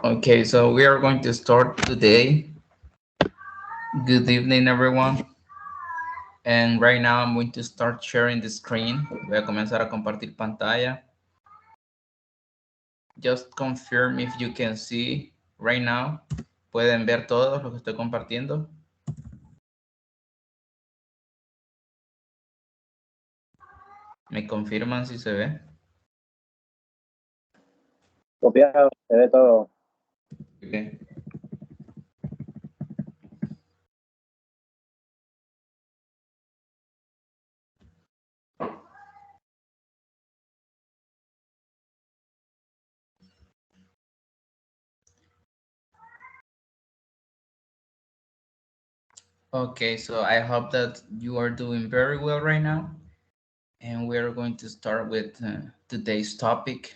Okay, so we are going to start today. Good evening, everyone. And right now I'm going to start sharing the screen. Voy a comenzar a compartir pantalla. Just confirm if you can see right now. ¿Pueden ver todo lo que estoy compartiendo? ¿Me confirman si se ve? Copiado, se ve todo. Okay. Okay, so I hope that you are doing very well right now. And we are going to start with today's topic.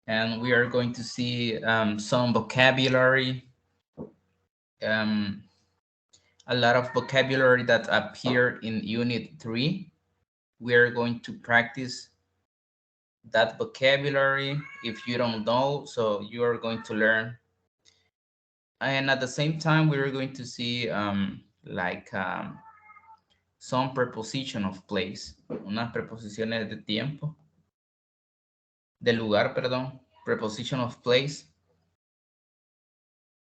And we are going to see some vocabulary, um, a lot of vocabulary that appear in Unit 3. We are going to practice that vocabulary if you don't know, so you are going to learn. And at the same time, we are going to see some preposition of place, unas preposiciones de tiempo, de lugar, perdón, preposition of place.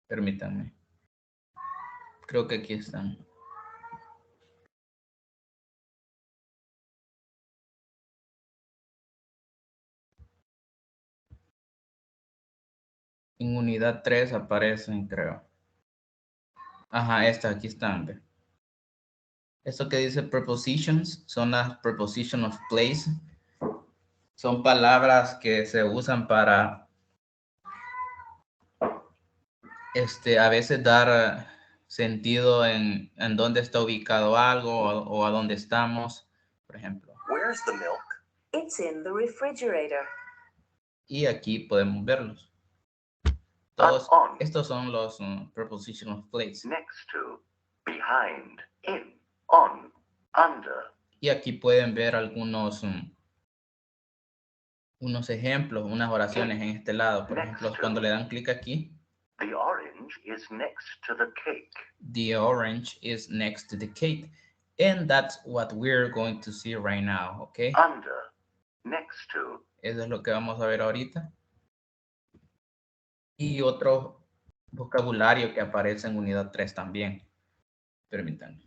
Permítanme. Creo que aquí están. En unidad 3 aparecen, creo. Ajá, aquí están. Ve. Esto que dice prepositions son las preposition of place. Son palabras que se usan para a veces dar sentido en dónde está ubicado algo o a dónde estamos, por ejemplo. Where's the milk? It's in the refrigerator. Y aquí podemos verlos. Todos estos son los preposition of place. Next to, behind, in, on, under. Y aquí pueden ver algunos unos ejemplos, unas oraciones en este lado. Por ejemplo, cuando le dan clic aquí. The orange is next to the cake. The orange is next to the cake. And that's what we're going to see right now, okay? Under, next to. Eso es lo que vamos a ver ahorita. Y otro vocabulario que aparece en unidad 3 también. Permítanme.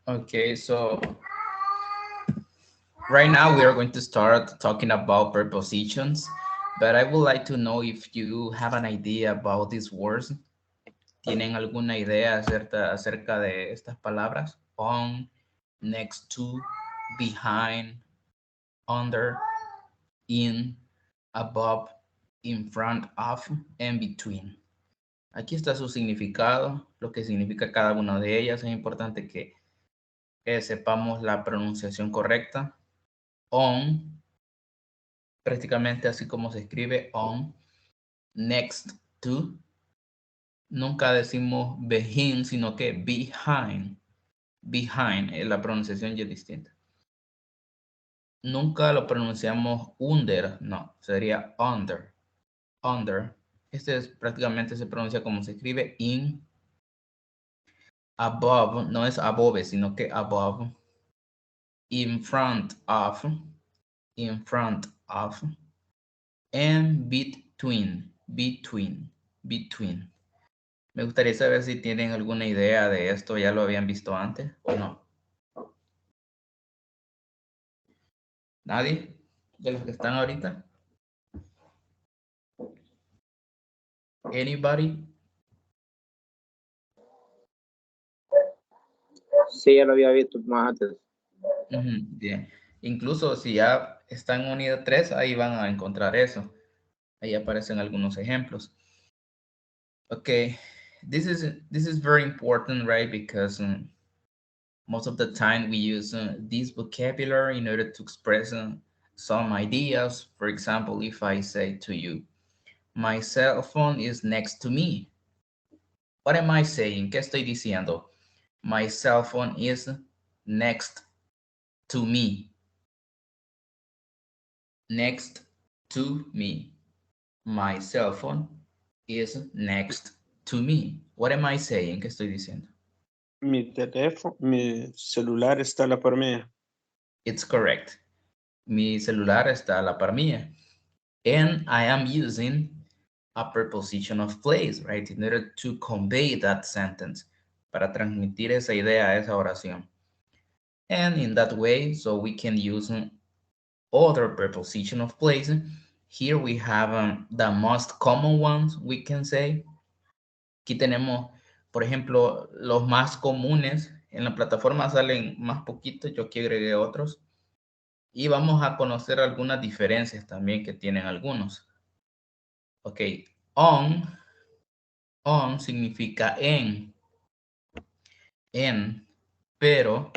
Okay, so right now we are going to start talking about prepositions, but I would like to know if you have an idea about these words. ¿Tienen alguna idea acerca de estas palabras? On, next to, behind, under, in, above, in front of, and between. Aquí está su significado, lo que significa cada una de ellas. Es importante que sepamos la pronunciación correcta. On, prácticamente así como se escribe on. Next to, nunca decimos behind, sino que behind. Behind, la pronunciación ya es distinta. Nunca lo pronunciamos under, no, sería under. Under. Prácticamente se pronuncia como se escribe in. Above, no es above, sino que above. In front of. In front of. and between, between, between. Me gustaría saber si tienen alguna idea de esto, ya lo habían visto antes o no. ¿Nadie de los que están ahorita? Anybody? Sí, ya lo había visto más antes. Bien. Incluso si ya están en unidad 3, ahí van a encontrar eso. Ahí aparecen algunos ejemplos. Okay, this is very important, right? Because most of the time we use this vocabulary in order to express some ideas. For example, if I say to you, my cell phone is next to me. What am I saying? ¿Qué estoy diciendo? My cell phone is next to me. Next to me. My cell phone is next to me. What am I saying? ¿Qué estoy diciendo? Mi teléfono, mi celular está a la par mía. It's correct. Mi celular está a la par mía. And I am using a preposition of place, right? In order to convey that sentence. Para transmitir esa idea, esa oración. And in that way, so we can use other preposition of place. Here we have the most common ones, we can say. Aquí tenemos, por ejemplo, los más comunes. En la plataforma salen más poquitos, yo aquí agregué otros. Y vamos a conocer algunas diferencias también que tienen algunos. Ok, on significa en, pero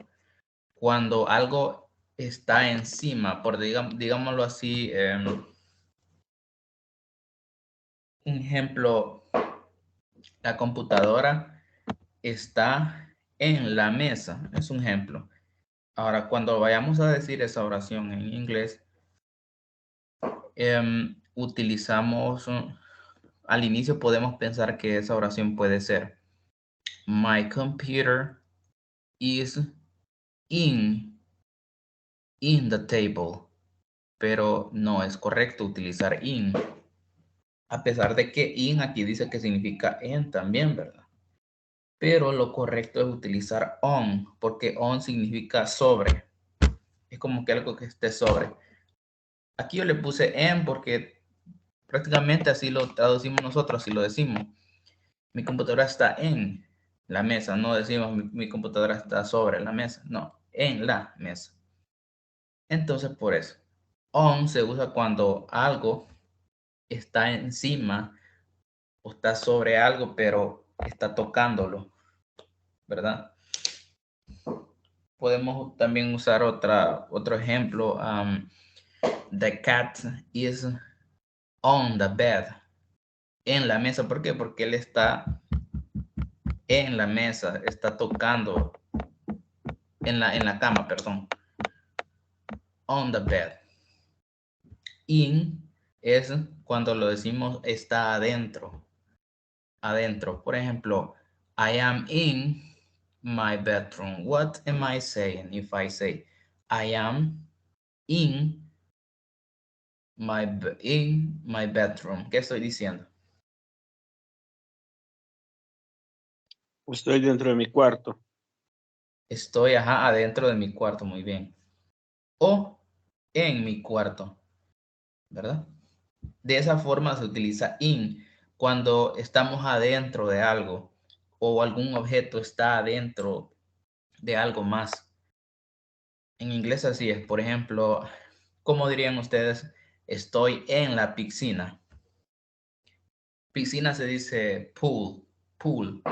cuando algo está encima, por digámoslo así, un ejemplo, la computadora está en la mesa, es un ejemplo. Ahora, cuando vayamos a decir esa oración en inglés, utilizamos, al inicio podemos pensar que esa oración puede ser my computer is in the table, pero no es correcto utilizar in, a pesar de que in aquí dice que significa en también, ¿verdad? Pero lo correcto es utilizar on, porque on significa sobre, es como que algo que esté sobre. Aquí yo le puse en porque prácticamente así lo traducimos nosotros, así lo decimos. Mi computadora está en la mesa, no decimos mi computadora está sobre la mesa, no, en la mesa. Entonces, por eso, on se usa cuando algo está encima o está sobre algo, pero está tocándolo, ¿verdad? Podemos también usar otro ejemplo. The cat is on the bed. En la mesa. ¿Por qué? Porque él está en la mesa, está tocando en la cama, perdón. On the bed. In es cuando lo decimos está adentro. Adentro. Por ejemplo, I am in my bedroom. What am I saying if I say I am in my bedroom? ¿Qué estoy diciendo? Estoy dentro de mi cuarto. Estoy adentro de mi cuarto, muy bien. O en mi cuarto, ¿verdad? De esa forma se utiliza in cuando estamos adentro de algo o algún objeto está adentro de algo más. En inglés así es. Por ejemplo, ¿cómo dirían ustedes? Estoy en la piscina. Piscina se dice pool, pool,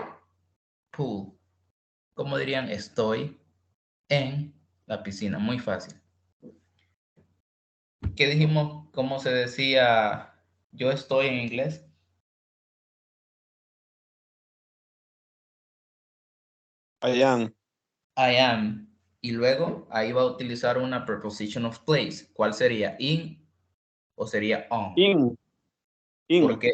pool. ¿Cómo dirían? Estoy en la piscina. Muy fácil. ¿Qué dijimos? ¿Cómo se decía yo estoy en inglés? I am. I am. Y luego ahí va a utilizar una preposition of place. ¿Cuál sería? In o sería on. In. ¿Por qué?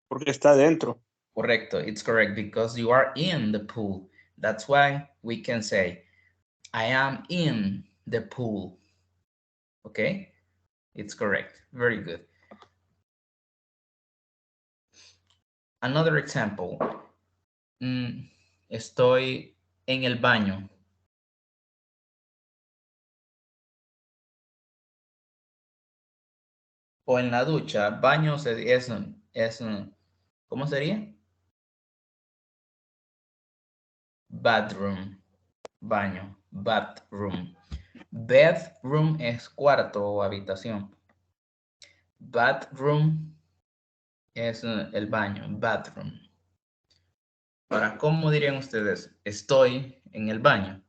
Porque está dentro. Correcto. It's correct because you are in the pool. That's why we can say I am in the pool. Okay? It's correct. Very good. Another example. Estoy en el baño. O en la ducha. Baño es ¿cómo sería? Bathroom. Baño. Bathroom. Bedroom es cuarto o habitación. Bathroom es el baño. Bathroom. Ahora, ¿cómo dirían ustedes? Estoy en el baño.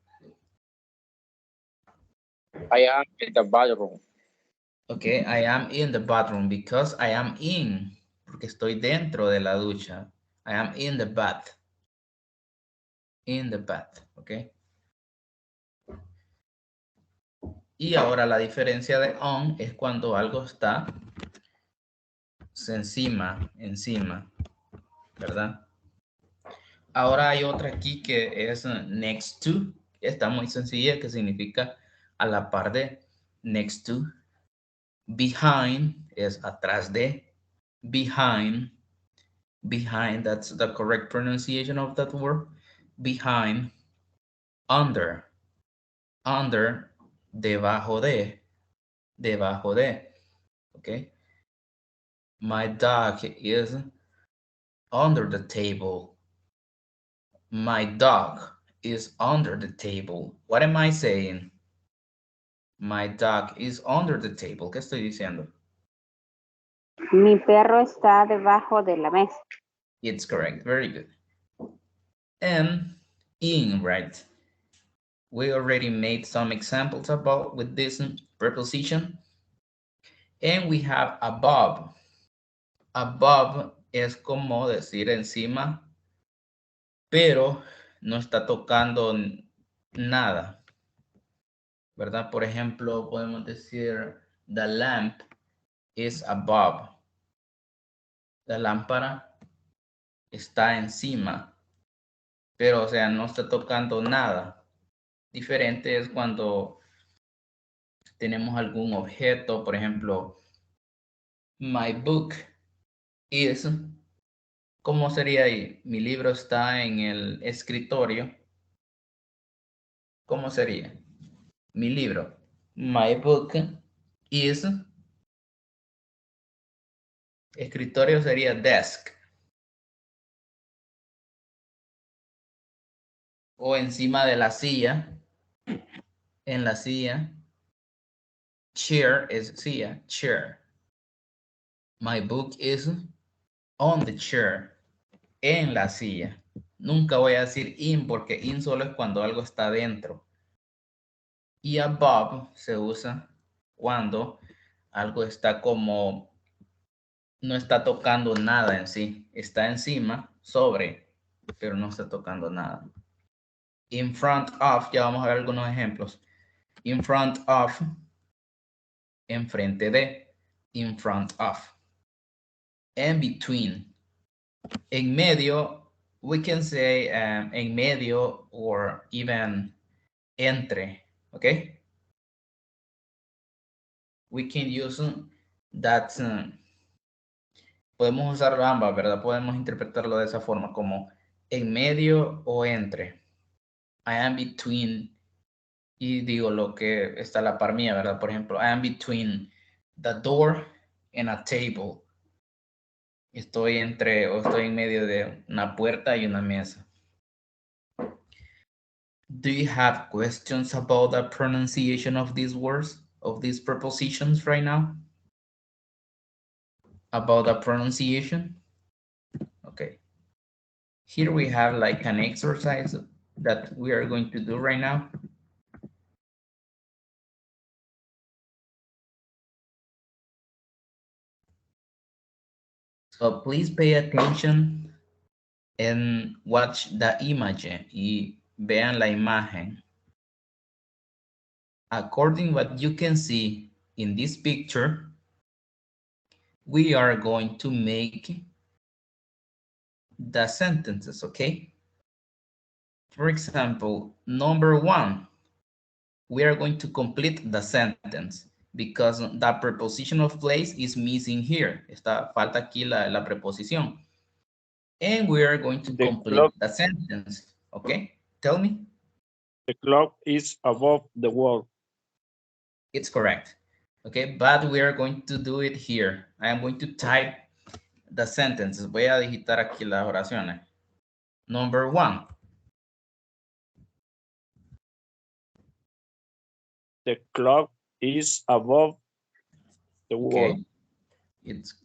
I am in the bathroom. Okay, I am in the bathroom because I am in. Porque estoy dentro de la ducha. I am in the bath. In the bath, okay. Y ahora la diferencia de on es cuando algo está encima, ¿verdad? Ahora hay otra aquí que es next to. Está muy sencilla, que significa a la par de. Next to. Behind es atrás de. Behind. Behind, that's the correct pronunciation of that word. Behind. Under. Under. Debajo de. Debajo de. Okay. My dog is under the table. My dog is under the table. What am I saying? My dog is under the table. ¿Qué estoy diciendo? Mi perro está debajo de la mesa. It's correct. Very good. And in, right? We already made some examples about with this preposition. And we have above. Above es como decir encima, pero no está tocando nada, ¿verdad? Por ejemplo, podemos decir the lamp is above. La lámpara está encima, pero o sea, no está tocando nada. Diferente es cuando tenemos algún objeto, por ejemplo, my book is, ¿cómo sería ahí? Mi libro está en el escritorio. ¿Cómo sería? Mi libro. My book is. Escritorio sería desk. O encima de la silla. En la silla. Chair es silla. Chair. My book is on the chair. En la silla. Nunca voy a decir in porque in solo es cuando algo está dentro. Y above se usa cuando algo está como, no está tocando nada en sí. Está encima, sobre, pero no está tocando nada. In front of, ya vamos a ver algunos ejemplos. In front of, enfrente de, in front of. And between. En medio, we can say en medio or even entre, okay? We can use that, podemos usar ambas, ¿verdad? Podemos interpretarlo de esa forma, como en medio o entre. I am between, y digo lo que está a la par mía, ¿verdad? Por ejemplo, I am between the door and a table. Estoy entre o estoy en medio de una puerta y una mesa. Do you have questions about the pronunciation of these words, of these prepositions right now? About the pronunciation? Okay. Here we have like an exercise that we are going to do right now. So please pay attention and watch the image y vean la imagen. According what you can see in this picture, we are going to make the sentences, okay? For example, number 1, we are going to complete the sentence because the preposition of place is missing here. Falta aquí la preposición. And we are going to The complete clock. the sentence. Okay, tell me. The clock is above the wall. It's correct. Okay, but we are going to do it here. I am going to type the sentences. Voy a digitar aquí las oraciones. Number 1. The clock is above the wall. Okay,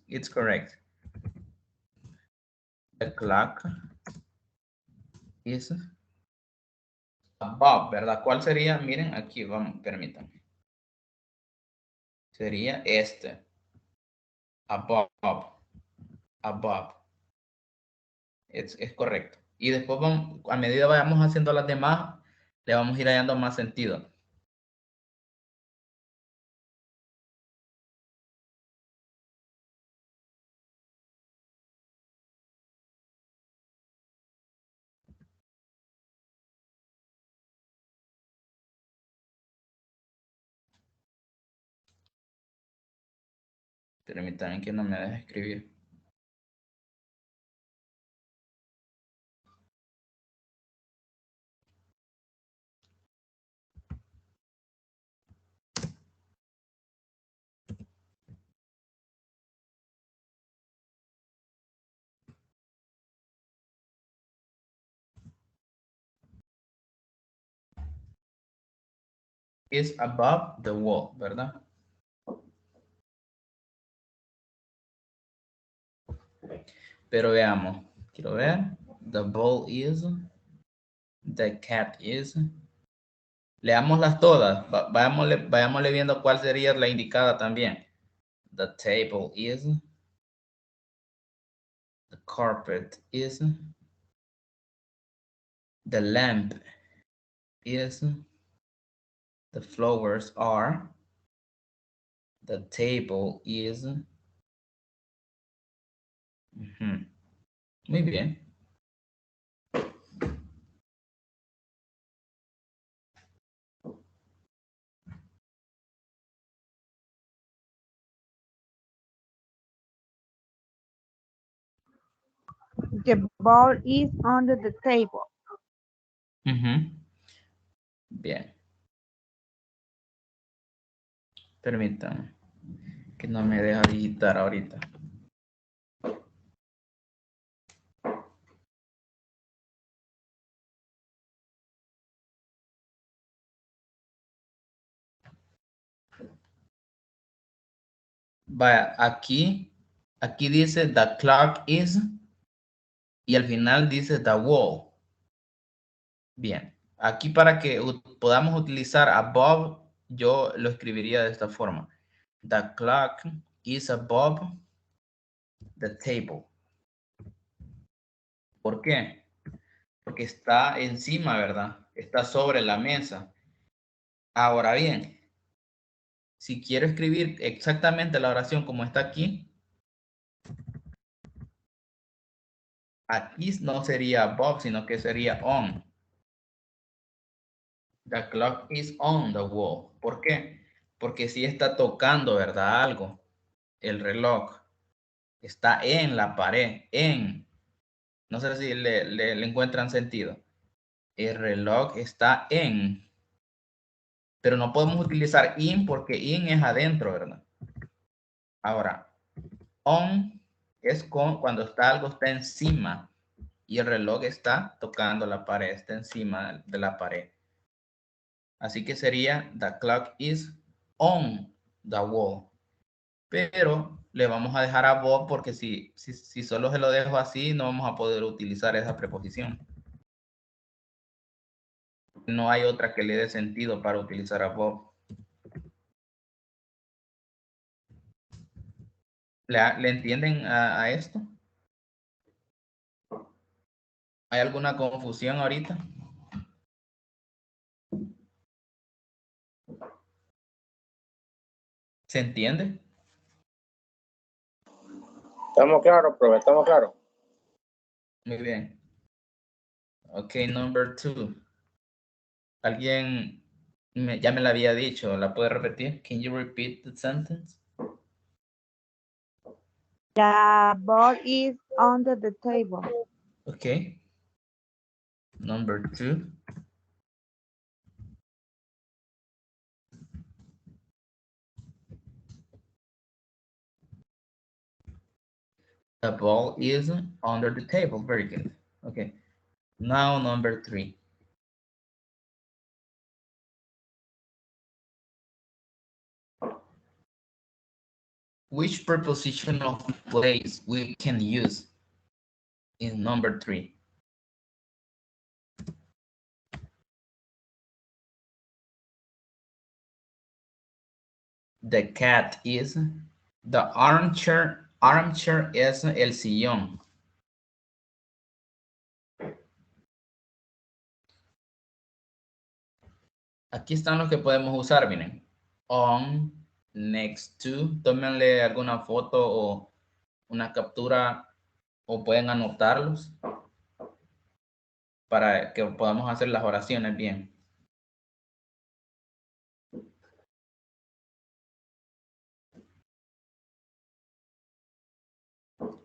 it's correct. The clock is above, ¿verdad? ¿Cuál sería? Miren, aquí vamos, permítanme. Sería este. Above. Above. Es correcto. Y después vamos, a medida vayamos haciendo las demás, le vamos a ir dando más sentido. Permítanme que no me deje escribir. Is above the wall, ¿verdad? Pero veamos. Quiero ver. The ball is. The cat is. Leámoslas todas. Vayámosle viendo cuál sería la indicada también. The table is. The carpet is. The lamp is. The flowers are. The table is. Ujú. Muy bien. The ball is under the table. Ujú. Bien. Permítanme. Que no me deja digitar ahorita. Vaya, aquí dice the clock is y al final dice the wall. Bien, aquí para que podamos utilizar above, yo lo escribiría de esta forma. The clock is above the table. ¿Por qué? Porque está encima, ¿verdad? Está sobre la mesa. Ahora bien, si quiero escribir exactamente la oración como está aquí no sería above, sino que sería on. The clock is on the wall. ¿Por qué? Porque si está tocando, ¿verdad? Algo. El reloj está en la pared, no sé si le encuentran sentido. El reloj está en, pero no podemos utilizar in porque in es adentro, ¿verdad? Ahora, on es cuando algo está encima y el reloj está tocando la pared, está encima de la pared. Así que sería the clock is on the wall. Pero le vamos a dejar above porque si solo se lo dejo así, no vamos a poder utilizar esa preposición. No hay otra que le dé sentido para utilizar above. ¿Le entienden a esto? ¿Hay alguna confusión ahorita? ¿Se entiende? Estamos claros, profe, estamos claros. Muy bien. Ok, number 2. ¿Alguien ya me la había dicho? ¿La puede repetir? Can you repeat the sentence? The ball is under the table. Okay. Number 2. The ball is under the table. Very good. Okay. Now number 3. Which preposition of place we can use in number 3? The cat is. The armchair. Armchair es el sillón. Aquí están los que podemos usar, miren. On, next to. Tómenle alguna foto o una captura o pueden anotarlos para que podamos hacer las oraciones bien.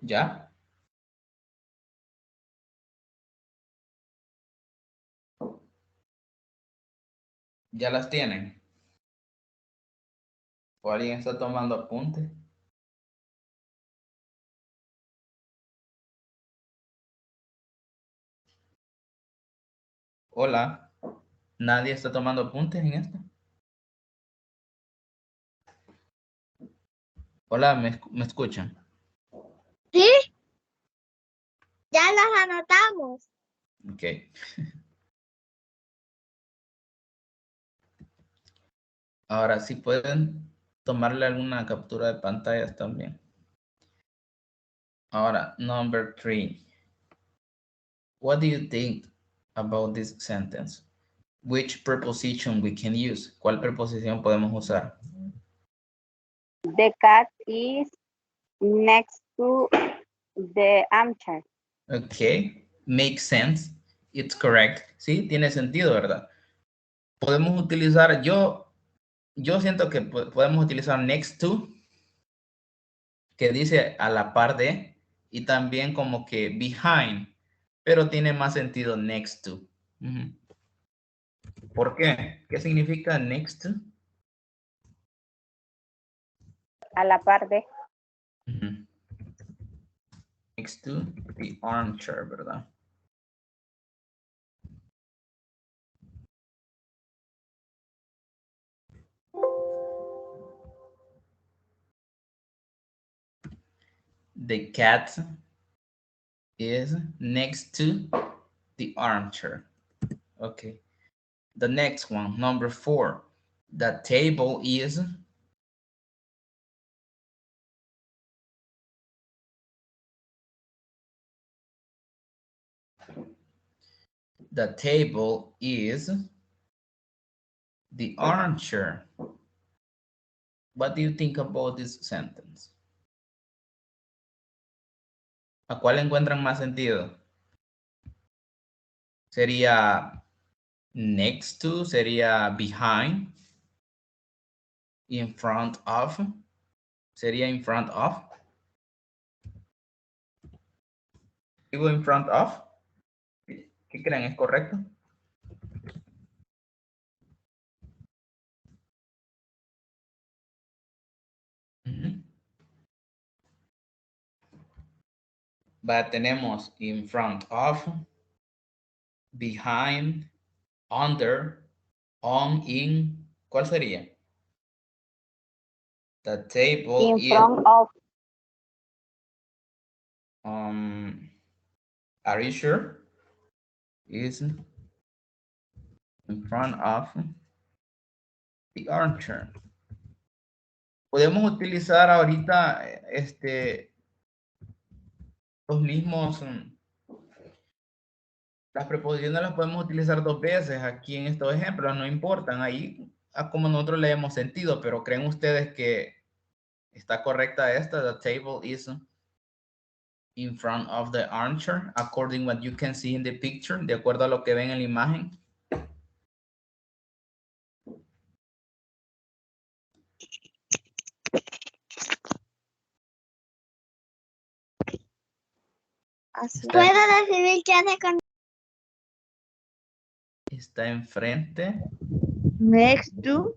¿Ya? ¿Ya las tienen? ¿O alguien está tomando apuntes? Hola. ¿Nadie está tomando apuntes en esto? Hola, ¿me escuchan? Sí, ya las anotamos. Ok. Ahora sí pueden tomarle alguna captura de pantallas también. Ahora, number 3. What do you think about this sentence? Which preposition we can use? ¿Cuál preposición podemos usar? The cat is next to the armchair. Okay, makes sense. It's correct. Sí, tiene sentido, ¿verdad? Podemos utilizar, yo siento que podemos utilizar next to, que dice a la par de, y también como que behind, pero tiene más sentido next to. ¿Por qué? ¿Qué significa next to? A la par de. Next to the armchair, ¿verdad? The cat is next to the armchair. Okay. The next one, number 4. The table is. The table is the armchair. What do you think about this sentence? ¿A cuál encuentran más sentido? ¿Sería next to? ¿Sería behind? ¿In front of? ¿Sería in front of? ¿Digo in front of? ¿Qué creen? ¿Es correcto? Tenemos in front of, behind, under, on, in. ¿Cuál sería? The table In is. front of. Are you sure? Is in front of the armchair. Podemos utilizar ahorita los mismos. Las preposiciones las podemos utilizar 2 veces aquí en estos ejemplos, no importan ahí a como nosotros le demos sentido, pero ¿creen ustedes que está correcta esta? The table is in front of the armchair, according what you can see in the picture, de acuerdo a lo que ven en la imagen. ¿Puedo decidir qué hace con Está enfrente. next to?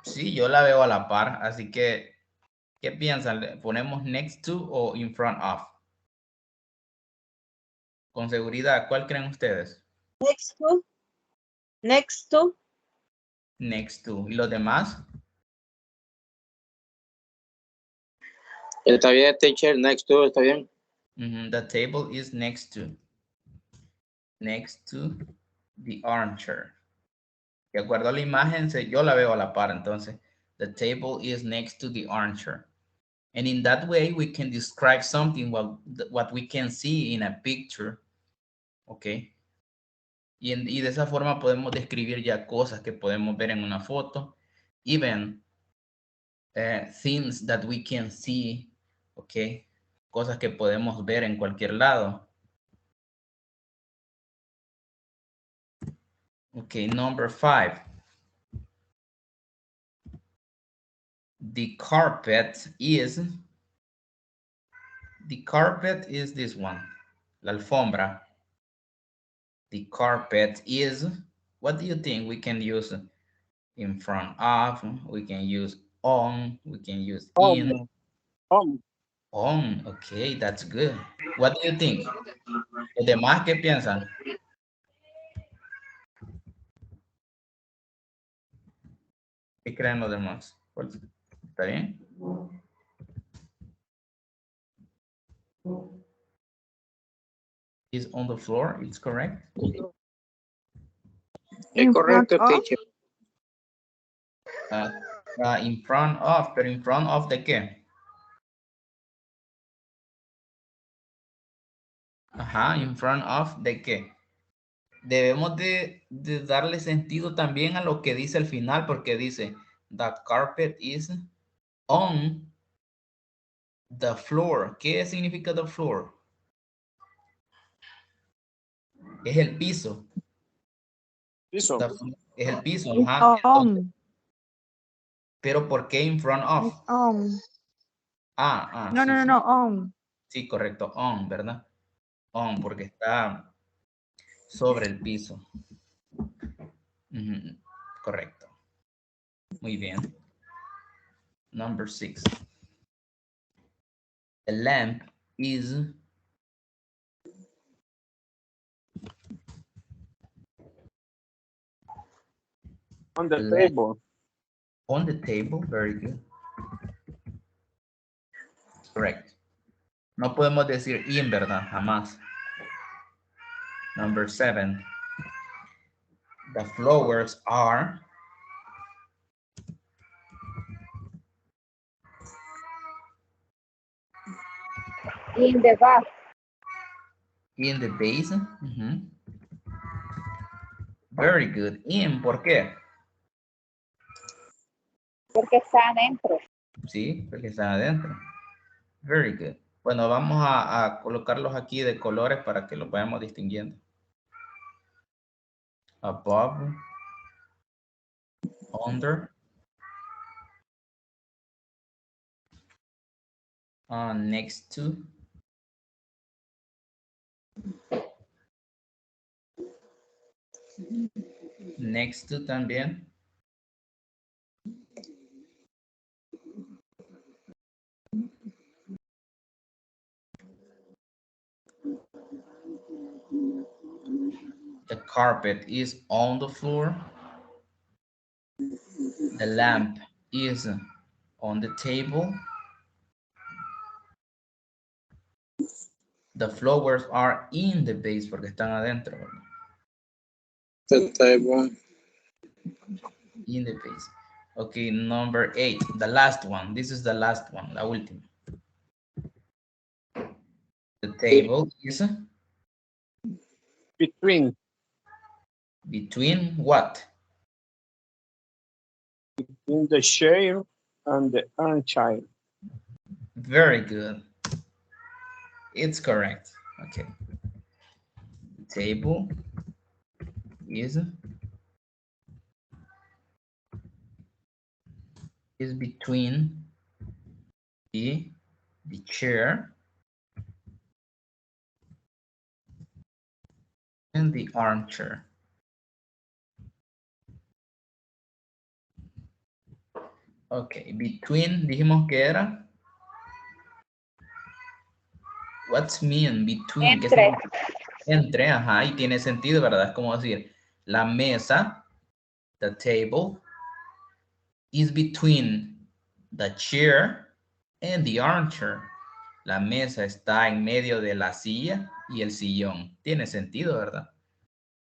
Sí, yo la veo a la par, así que, ¿qué piensan? ¿Le ponemos next to o in front of? Con seguridad, ¿cuál creen ustedes? Next to. Next to. Next to. ¿Y los demás? Está bien, teacher. Next to, está bien. The table is next to the armchair. De acuerdo a la imagen, yo la veo a la par, entonces, the table is next to the armchair. And in that way, we can describe something what we can see in a picture. Okay. Y de esa forma podemos describir ya cosas que podemos ver en una foto. Even things that we can see. Okay. Cosas que podemos ver en cualquier lado. Okay, number 5. The carpet is this one. La alfombra. The carpet is, what do you think we can use in front of? We can use on, we can use in. On, okay, that's good. What do you think? ¿Los demás qué piensan? ¿Qué creen los demás? ¿Está bien? Is on the floor, it's correct? Es correcto, teacher. In front of, pero in front of de qué? Ajá, in front of de qué? Debemos de darle sentido también a lo que dice al final, porque dice, the carpet is on the floor. ¿Qué significa the floor? Es el piso. Piso. Es el piso, It's ajá. on. Entonces, pero ¿por qué in front of? It's on. No, Sí, no, no, sí. no, on. Sí, correcto, on, ¿verdad? On, porque está sobre el piso. Ujú, correcto. Muy bien. Number 6. The lamp is On the table. on the table. Very good. Correct. No podemos decir in, ¿verdad? Jamás. Number 7. The flowers are In the back. in the basin. Very good. In, ¿por qué? Porque está adentro. Sí, porque están adentro. Very good. Bueno, vamos a colocarlos aquí de colores para que los vayamos distinguiendo. Above, under, next to, también. The carpet is on the floor. The lamp is on the table. The flowers are in the vase porque están adentro. The table. In the vase. Okay, number 8, the last one. This is the last one, la última. The table is between what? In the chair and the armchair. Very good. It's correct. Okay. The table is between the chair And the armchair. Ok, between, dijimos que era. What's mean between? ¿Qué Entre. significa? Entre, ajá, y tiene sentido, ¿verdad? Es como decir, la mesa, the table, is between the chair and the armchair. La mesa está en medio de la silla y el sillón. Tiene sentido, ¿verdad?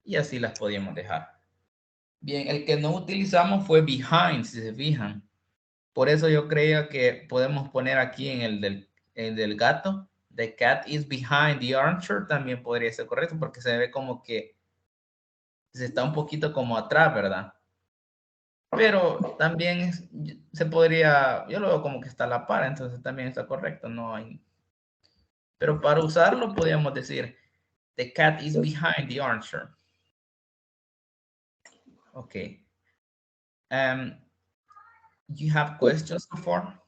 Y así las podíamos dejar. Bien, el que no utilizamos fue behind, si se fijan. Por eso yo creía que podemos poner aquí en el del gato, the cat is behind the armchair, también podría ser correcto porque se ve como que se está un poquito como atrás, ¿verdad? Pero también se podría, yo lo veo como que está a la par, entonces también está correcto, no hay. Pero para usarlo podríamos decir, the cat is behind the armchair. Okay. You have questions so far?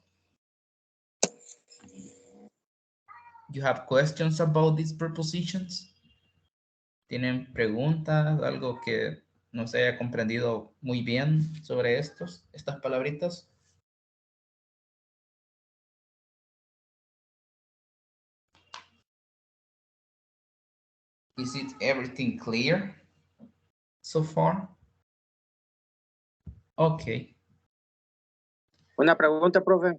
You have questions about these prepositions? ¿Tienen preguntas, algo que no se haya comprendido muy bien sobre estas palabritas? Is it everything clear so far? Okay. Una pregunta, profe.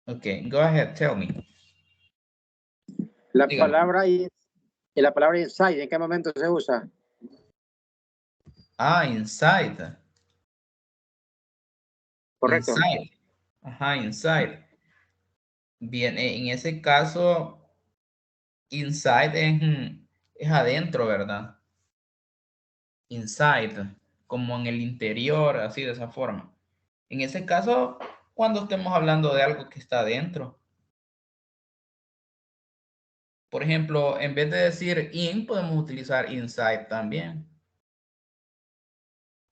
Okay, go ahead, tell me. La Dígame. palabra inside, ¿en qué momento se usa? Ah, inside. Correcto. Inside. Ajá, inside. Bien, en ese caso, inside es adentro, ¿verdad? Inside, como en el interior, así de esa forma. En ese caso, cuando estemos hablando de algo que está adentro. Por ejemplo, en vez de decir in, podemos utilizar inside también.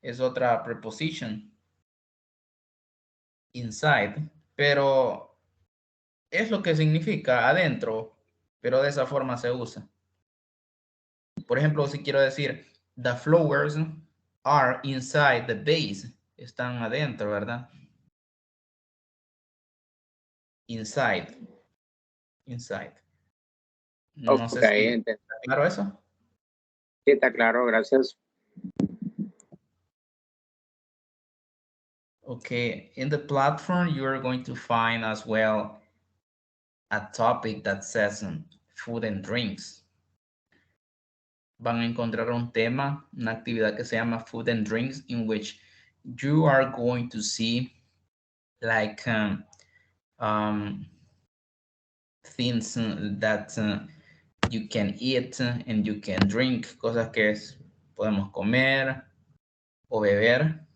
Es otra preposition. Inside. Pero es lo que significa adentro, pero de esa forma se usa. Por ejemplo, si quiero decir, the flowers are inside the vase. Están adentro, ¿verdad? Inside. Inside. No sé Ok, si entiendo. está claro eso. Sí, está claro, gracias. Okay, in the platform, you are going to find as well a topic that says food and drinks. Van a encontrar un tema, una actividad que se llama food and drinks, in which you are going to see like things that you can eat and you can drink, cosas que podemos comer o beber.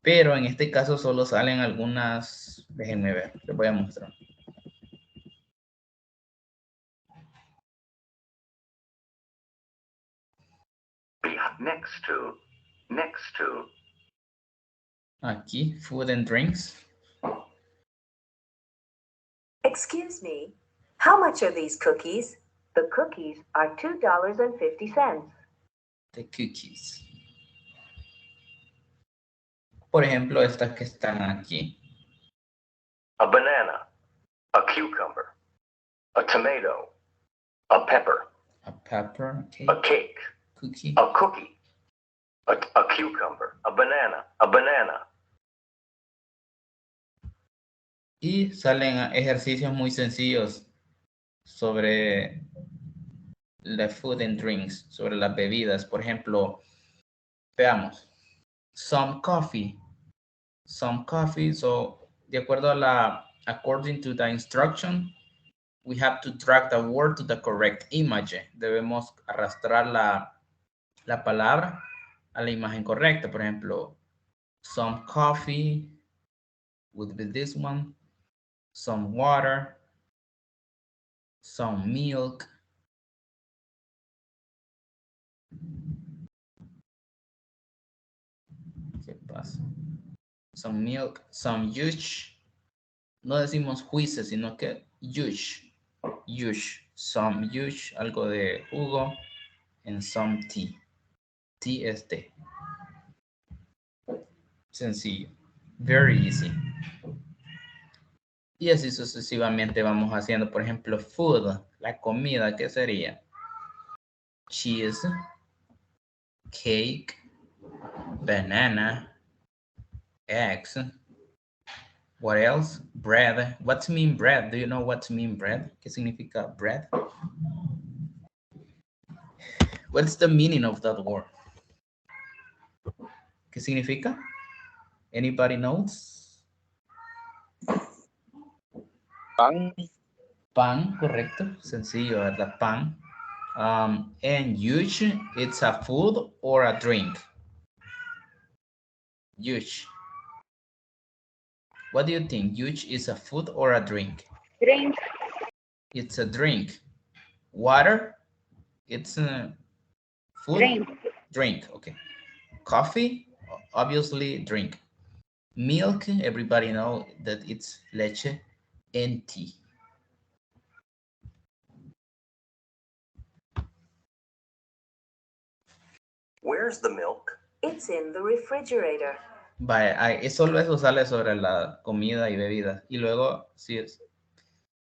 Pero en este caso solo salen algunas, déjenme ver, les voy a mostrar. Next to. Aquí, food and drinks. Excuse me, how much are these cookies? The cookies are $2.50. The cookies. Por ejemplo, estas que están aquí. A banana, a cucumber, a tomato, a pepper, A pepper, okay. a cake, Cookie. a cookie, a cucumber, a banana, a banana. Y salen ejercicios muy sencillos sobre the food and drinks, sobre las bebidas. Por ejemplo, veamos. Some coffee. Some coffee. So, de acuerdo a according to the instruction, we have to drag the word to the correct image. Debemos arrastrar la palabra a la imagen correcta. Por ejemplo, some coffee would be this one. Some water. Some milk. ¿Qué pasa? Some milk, some juice. No decimos juice, sino que juice. Juice. Some juice, algo de jugo. and some tea. Tea es té. Sencillo. Very easy. Y así sucesivamente vamos haciendo, por ejemplo, food, la comida, ¿qué sería? Cheese, cake, banana, eggs. What else? Bread. What's mean bread? Do you know what mean bread? ¿Qué significa bread? What's the meaning of that word? ¿Qué significa? Anybody knows? Pan. Pan, correcto. Sencillo, ¿verdad? Pan. And yush, it's a food or a drink? Yush. What do you think? Yush is a food or a drink? Drink. It's a drink. Water? It's a food? Drink. Drink, okay. Coffee? Obviously, drink. Milk, everybody know that it's leche and tea. Where's the milk? It's in the refrigerator. Vaya, solo eso sale sobre la comida y bebidas. Y luego, sí,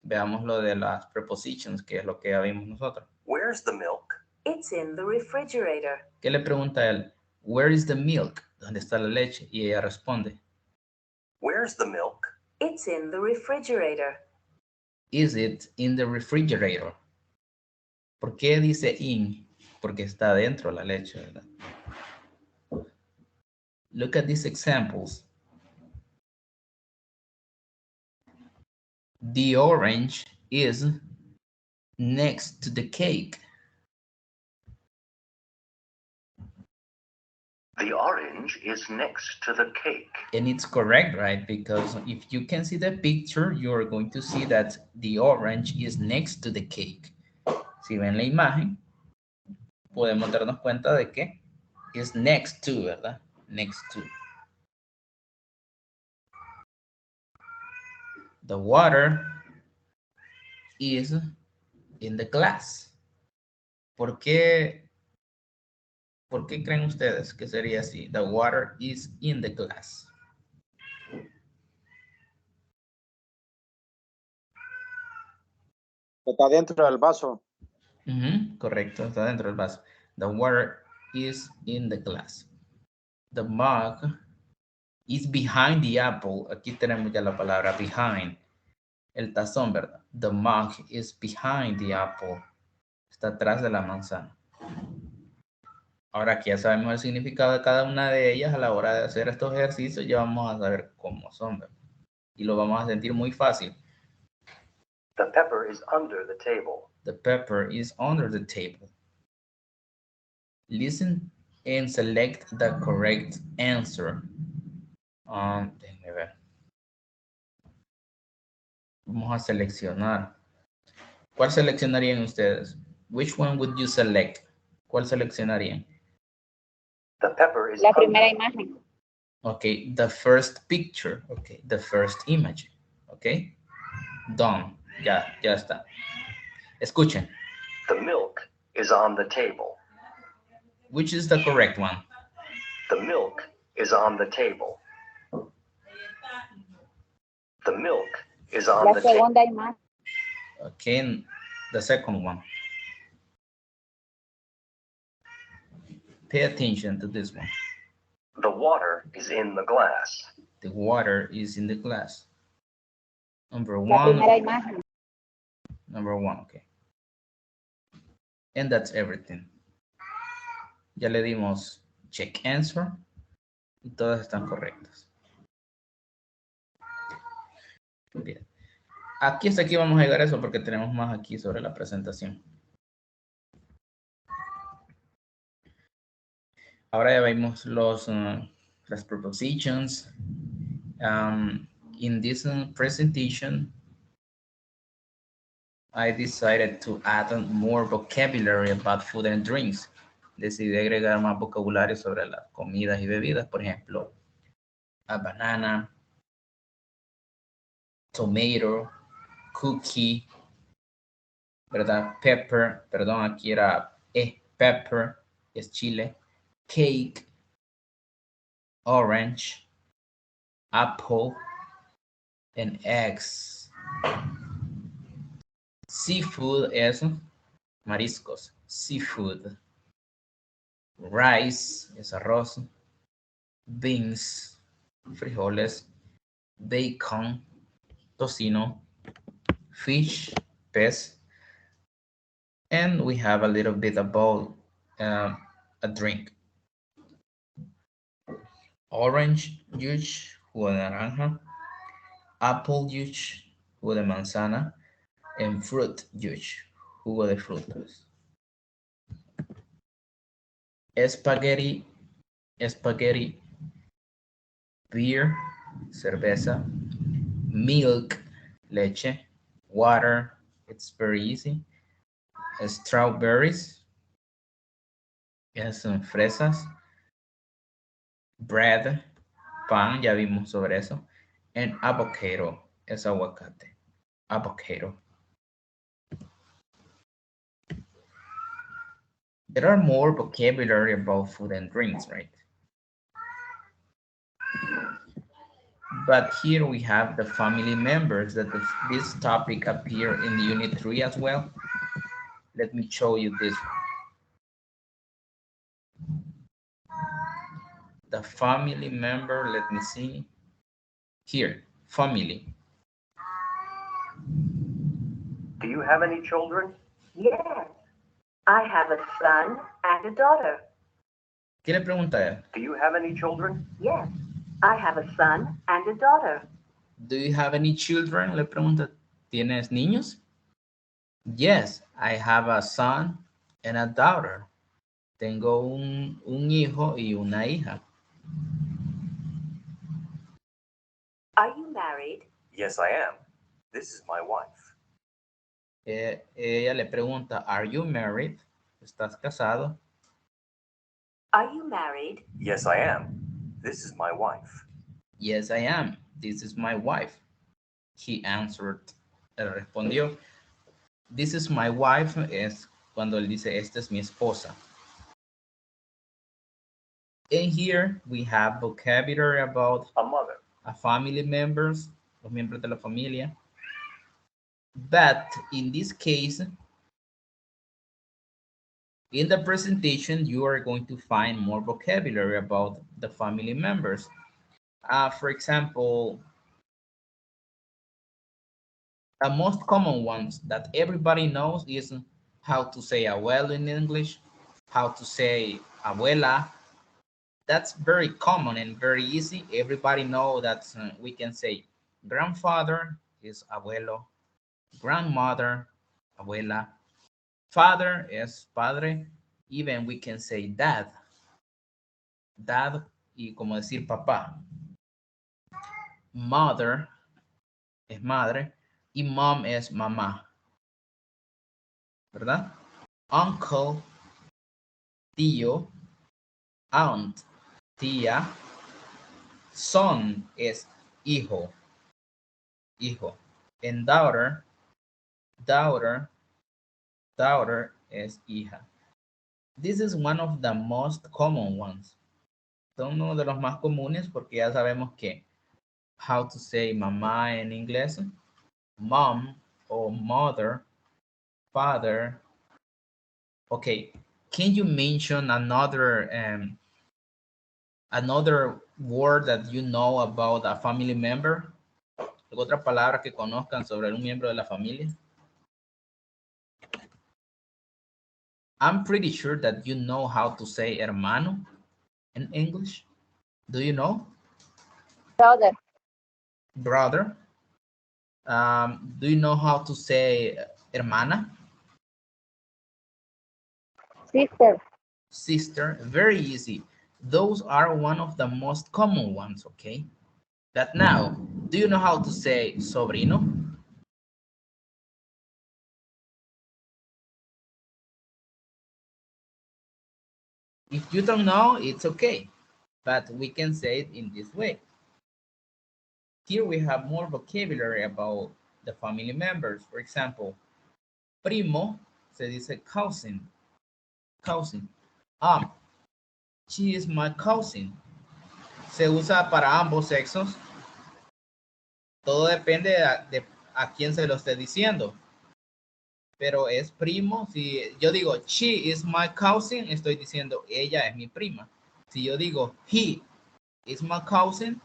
veamos lo de las prepositions, que es lo que ya vimos nosotros. Where's the milk? It's in the refrigerator. ¿Qué le pregunta él? Where is the milk? ¿Dónde está la leche? Y ella responde, Where's the milk? It's in the refrigerator. is it in the refrigerator? ¿Por qué dice in? Porque está dentro la leche, ¿verdad? Look at these examples. The orange is next to the cake. The orange is next to the cake. And it's correct, right? Because if you can see the picture, you're going to see that the orange is next to the cake. Si ven la imagen, podemos darnos cuenta de que es next to, ¿verdad? Next to. The water is in the glass. ¿Por qué creen ustedes que sería así? The water is in the glass. Está dentro del vaso. Correcto, está dentro del vaso. The water is in the glass. The mug is behind the apple. Aquí tenemos ya la palabra behind. El tazón, ¿verdad? The mug is behind the apple. Está atrás de la manzana. Ahora que ya sabemos el significado de cada una de ellas a la hora de hacer estos ejercicios, ya vamos a saber cómo son, ¿verdad? Y lo vamos a sentir muy fácil. The pepper is under the table. The pepper is under the table. Listen and select the correct answer. Déjenme ver. Vamos a seleccionar. ¿Cuál seleccionarían ustedes? Which one would you select? ¿Cuál seleccionarían? The pepper is La under. primera imagen. Okay, the first picture. Okay, the first image. Okay, done. Ya está. Escuchen. The milk is on the table. Which is the correct one? The milk is on the table. The milk is on La the table. segunda imagen. Okay, the second one. Pay attention to this one. The water is in the glass. The water is in the glass. Number La one. primera imagen. Number one, okay. And that's everything. Ya le dimos check answer y todas están correctas. Bien. Hasta aquí vamos a llegar a eso porque tenemos más aquí sobre la presentación. Ahora ya vimos las prepositions. In this presentation, I decided to add more vocabulary about food and drinks. Decidí agregar más vocabulario sobre las comidas y bebidas. Por ejemplo, a banana, tomato, cookie, ¿verdad? Pepper, perdón, aquí era Pepper es chile. Cake, orange, apple, and eggs. Seafood es mariscos, seafood. Rice es arroz. Beans, frijoles. Bacon, tocino. Fish, pez. And we have a little bit about a drink. Orange juice, jugo de naranja. Apple juice, jugo de manzana. And fruit juice, jugo de frutas. Spaghetti, beer, cerveza. Milk, leche. Water, it's very easy. Strawberries, son fresas. Bread, pan, ya vimos sobre eso. And avocado, es aguacate. Avocado. There are more vocabulary about food and drinks, right? But here we have the family members that this topic appear in Unit 3 as well. Let me show you this one. The family member, let me see. Here, family. Do you have any children? Yes. I have a son and a daughter. ¿Qué le pregunta a él? Do you have any children? Yes. I have a son and a daughter. Do you have any children? Le pregunta, ¿tienes niños? Yes, I have a son and a daughter. Tengo un hijo y una hija. Are you married? Yes, I am. This is my wife. Ella le pregunta, are you married? ¿Estás casado? Are you married? Yes, I am. This is my wife. Yes, I am. This is my wife. He answered. Él respondió. This is my wife es cuando él dice, esta es mi esposa. And here we have vocabulary about A mother. a family members, los miembros de la familia. But in this case, in the presentation, you are going to find more vocabulary about the family members. For example, the most common ones that everybody knows is how to say abuelo in English, how to say abuela. That's very common and very easy. Everybody knows that we can say grandfather is abuelo, grandmother, abuela, father is padre, even we can say dad, y como decir papá. Mother es madre y mom es mamá, ¿verdad? Uncle, tío, aunt, tía. Son es hijo, and daughter es hija. This is one of the most common ones. Son uno de los más comunes porque ya sabemos que how to say mamá en inglés, mom or mother, father. Okay, can you mention another word that you know about a family member? ¿Otra palabra que conozcan sobre un miembro de la familia? I'm pretty sure that you know how to say hermano in English. Do you know? Brother, Brother. Do you know how to say hermana? sister, Sister. Very easy. Those are one of the most common ones, okay? But now, do you know how to say sobrino? If you don't know, it's okay, but we can say it in this way. Here we have more vocabulary about the family members. For example, primo se dice cousin. cousin. She is my cousin. Se usa para ambos sexos. Todo depende de a quién se lo esté diciendo. Pero es primo. Si yo digo, she is my cousin, estoy diciendo, ella es mi prima. Si yo digo, he is my cousin,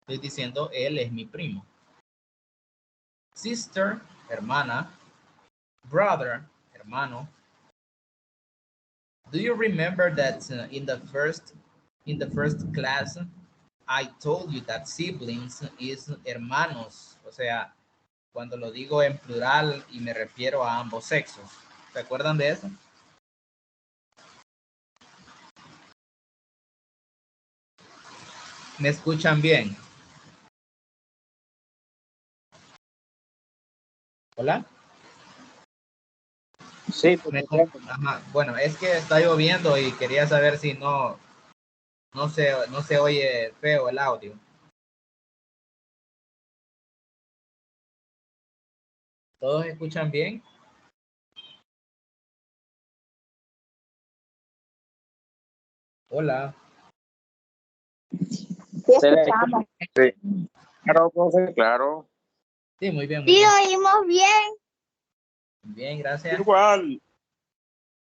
estoy diciendo, él es mi primo. Sister, hermana. Brother, hermano. Do you remember that in the first class, I told you that siblings is hermanos? O sea, cuando lo digo en plural y me refiero a ambos sexos. ¿Se acuerdan de eso? ¿Me escuchan bien? ¿Hola? Sí, Ajá. Bueno, es que está lloviendo y quería saber si no se oye feo el audio. ¿Todos escuchan bien? Hola. Sí, escuchamos. Sí. Claro, profe, claro. Sí, muy bien. Muy Sí, bien. oímos bien. Bien, gracias. Igual.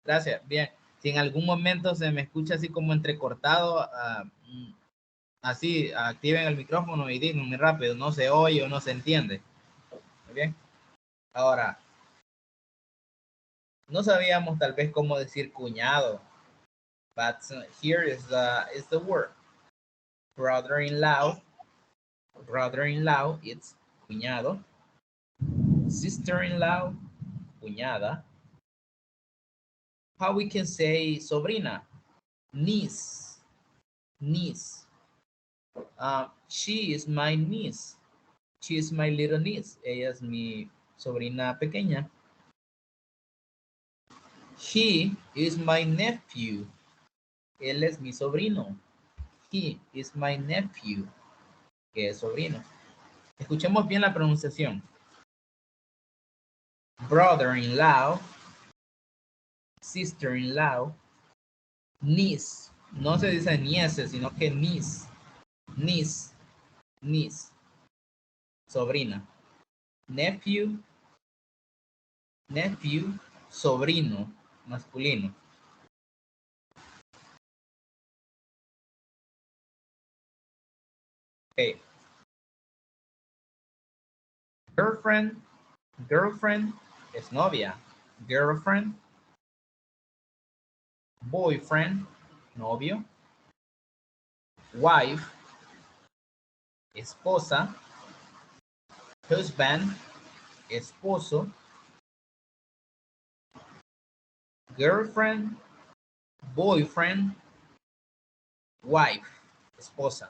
Gracias. Bien. Si en algún momento se me escucha así como entrecortado, así activen el micrófono y digan muy rápido, no se oye o no se entiende. Muy bien. Ahora, no sabíamos tal vez cómo decir cuñado, but here is the word. Brother-in-law. Brother-in-law, it's cuñado. Sister-in-law, cuñada. How we can say sobrina? Niece. Niece. She is my niece. She is my little niece. Ella es mi sobrina pequeña. He is my nephew. Él es mi sobrino. He is my nephew. Que es sobrino. Escuchemos bien la pronunciación. Brother-in-law. Sister-in-law. Niece. No se dice niece, sino que niece. Niece. Niece. Sobrina. Nephew. Nephew. Sobrino. Masculino. Okay. Girlfriend. Girlfriend es novia. Girlfriend. Boyfriend, novio. Wife, esposa. Husband, esposo. Girlfriend, boyfriend. Wife, esposa.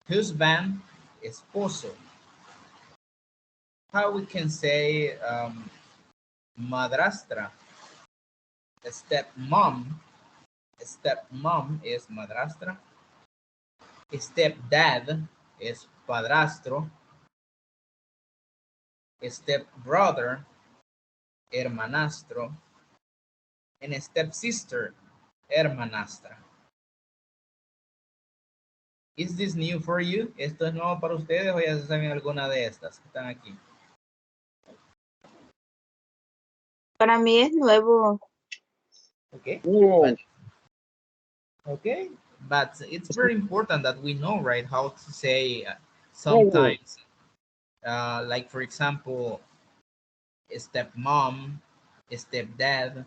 Husband, esposo. How we can say madrastra? Stepmom. Stepmom es madrastra. Stepdad es padrastro. Stepbrother, hermanastro. And stepsister, hermanastra. Is this new for you? ¿Esto es nuevo para ustedes o ya se saben alguna de estas que están aquí? Para mí es nuevo. Okay. Bien. Okay. But it's very important that we know, right, how to say sometimes, like for example, stepmom, stepdad,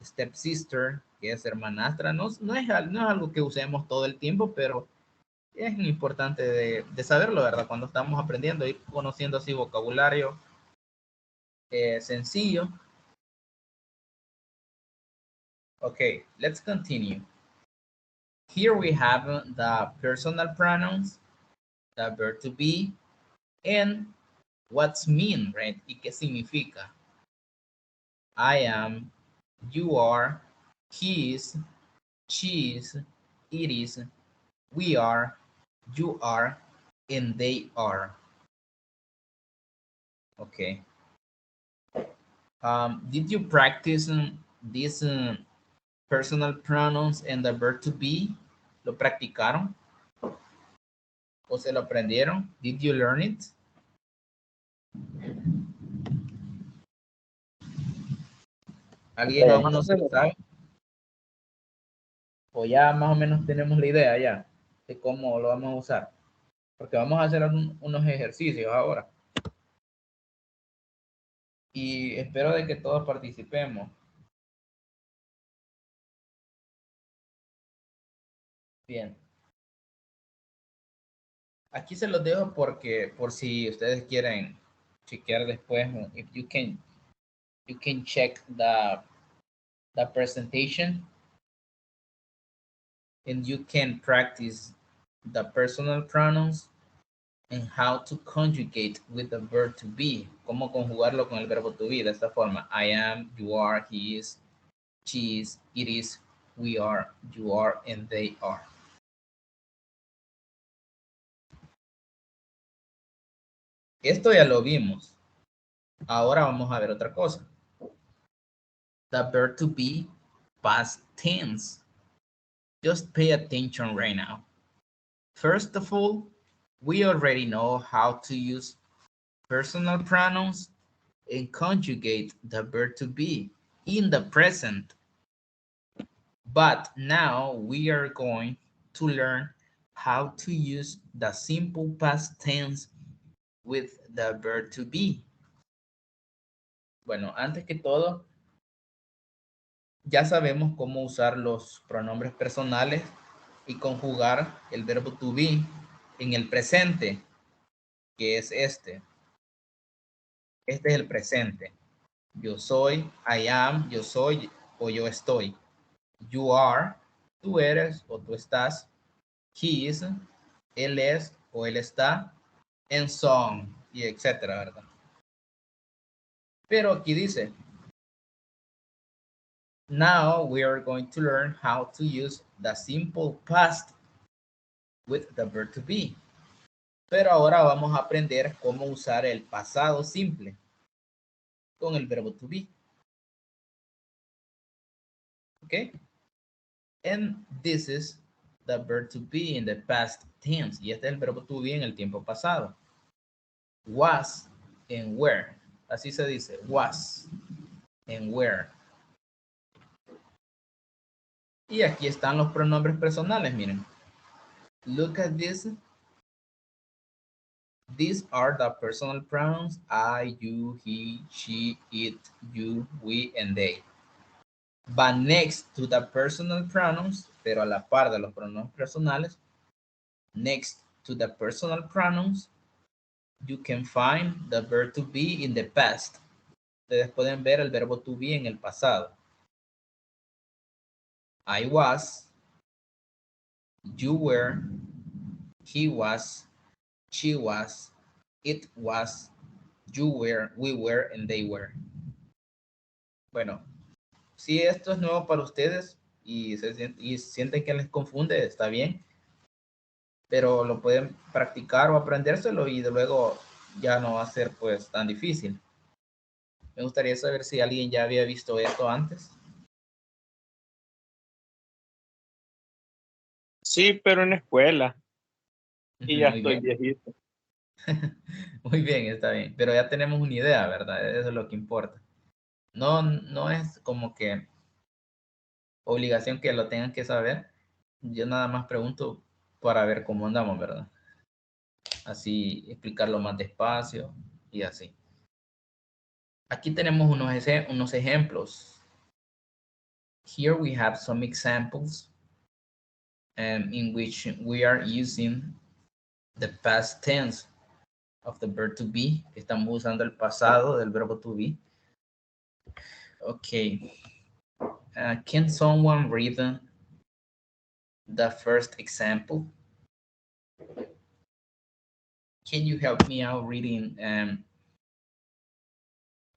stepsister, que es hermanastra. No es algo que usemos todo el tiempo, pero es importante de saberlo, ¿verdad? Cuando estamos aprendiendo, ir conociendo así vocabulario sencillo. Okay, let's continue. Here we have the personal pronouns, the verb to be, and what's mean, right? ¿Y qué significa? I am, you are, he is, she is, it is, we are, you are, and they are. Okay. Did you practice these personal pronouns and the verb to be, ¿lo practicaron? ¿O se lo aprendieron? Did you learn it? ¿Alguien aún no se lo sabe? O ya más o menos tenemos la idea ya de cómo lo vamos a usar. Porque vamos a hacer unos ejercicios ahora. Y espero de que todos participemos. Bien. Aquí se los dejo porque por si ustedes quieren chequear después, if you can check the presentation and you can practice the personal pronouns and how to conjugate with the verb to be. Cómo conjugarlo con el verbo to be de esta forma. I am, you are, he is, she is, it is, we are, you are, and they are. Esto ya lo vimos. Ahora vamos a ver otra cosa. The verb to be past tense. Just pay attention right now. First of all, we already know how to use personal pronouns and conjugate the verb to be in the present. But now we are going to learn how to use the simple past tense with the verb to be. Bueno, antes que todo, ya sabemos cómo usar los pronombres personales y conjugar el verbo to be en el presente, que es este. Este es el presente. Yo soy, I am, yo soy o yo estoy. You are, tú eres o tú estás. He is, él es o él está. And so on, y etcétera, ¿verdad? Pero aquí dice, now we are going to learn how to use the simple past with the verb to be. Pero ahora vamos a aprender cómo usar el pasado simple con el verbo to be. ¿Ok? And this is the verb to be in the past tense. Y este es el verbo to be en el tiempo pasado. Was and were. Así se dice. Was and were. Y aquí están los pronombres personales, miren. Look at this. These are the personal pronouns I, you, he, she, it, you, we, and they. But next to the personal pronouns, pero a la par de los pronombres personales, next to the personal pronouns, you can find the verb to be in the past. Ustedes pueden ver el verbo to be en el pasado. I was, you were, he was, she was, it was, you were, we were, and they were. Bueno, si esto es nuevo para ustedes y sienten que les confunde, está bien. Pero lo pueden practicar o aprendérselo y de luego ya no va a ser pues tan difícil. Me gustaría saber si alguien ya había visto esto antes. Sí, pero en escuela. Y ya Muy estoy bien. viejito. Muy bien, está bien. Pero ya tenemos una idea, ¿verdad? Eso es lo que importa. No es como que obligación que lo tengan que saber. Yo nada más pregunto para ver cómo andamos, ¿verdad? Así explicarlo más despacio y así. Aquí tenemos unos ejemplos. Here we have some examples in which we are using the past tense of the verb to be. Estamos usando el pasado del verbo to be. Okay. Can someone read the first example? Can you help me out reading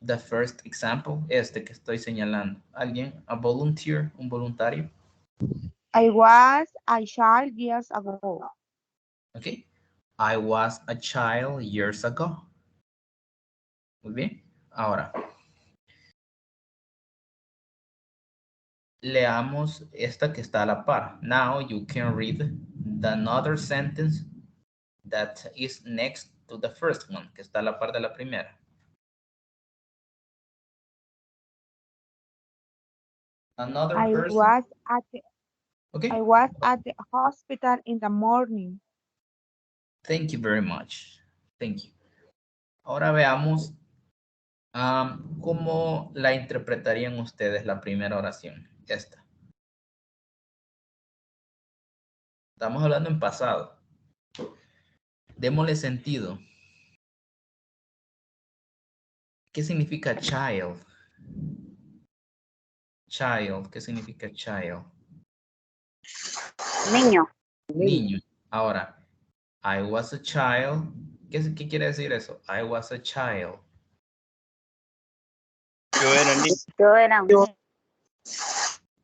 the first example? Este que estoy señalando. ¿Alguien? A volunteer? ¿Un voluntario? I was a child years ago. Okay. I was a child years ago. Muy bien. Ahora, leamos esta que está a la par. Now you can read the another sentence that is next to the first one, que está a la par de la primera. Another I person. was at the, Okay. I was at the hospital in the morning. Thank you very much. Thank you. Ahora veamos cómo la interpretarían ustedes la primera oración. Esta. Estamos hablando en pasado. Démosle sentido. ¿Qué significa child? Child, ¿qué significa child? Niño. Niño. Ahora, I was a child. ¿Qué quiere decir eso? I was a child. Yo era niño. Yo era un niño.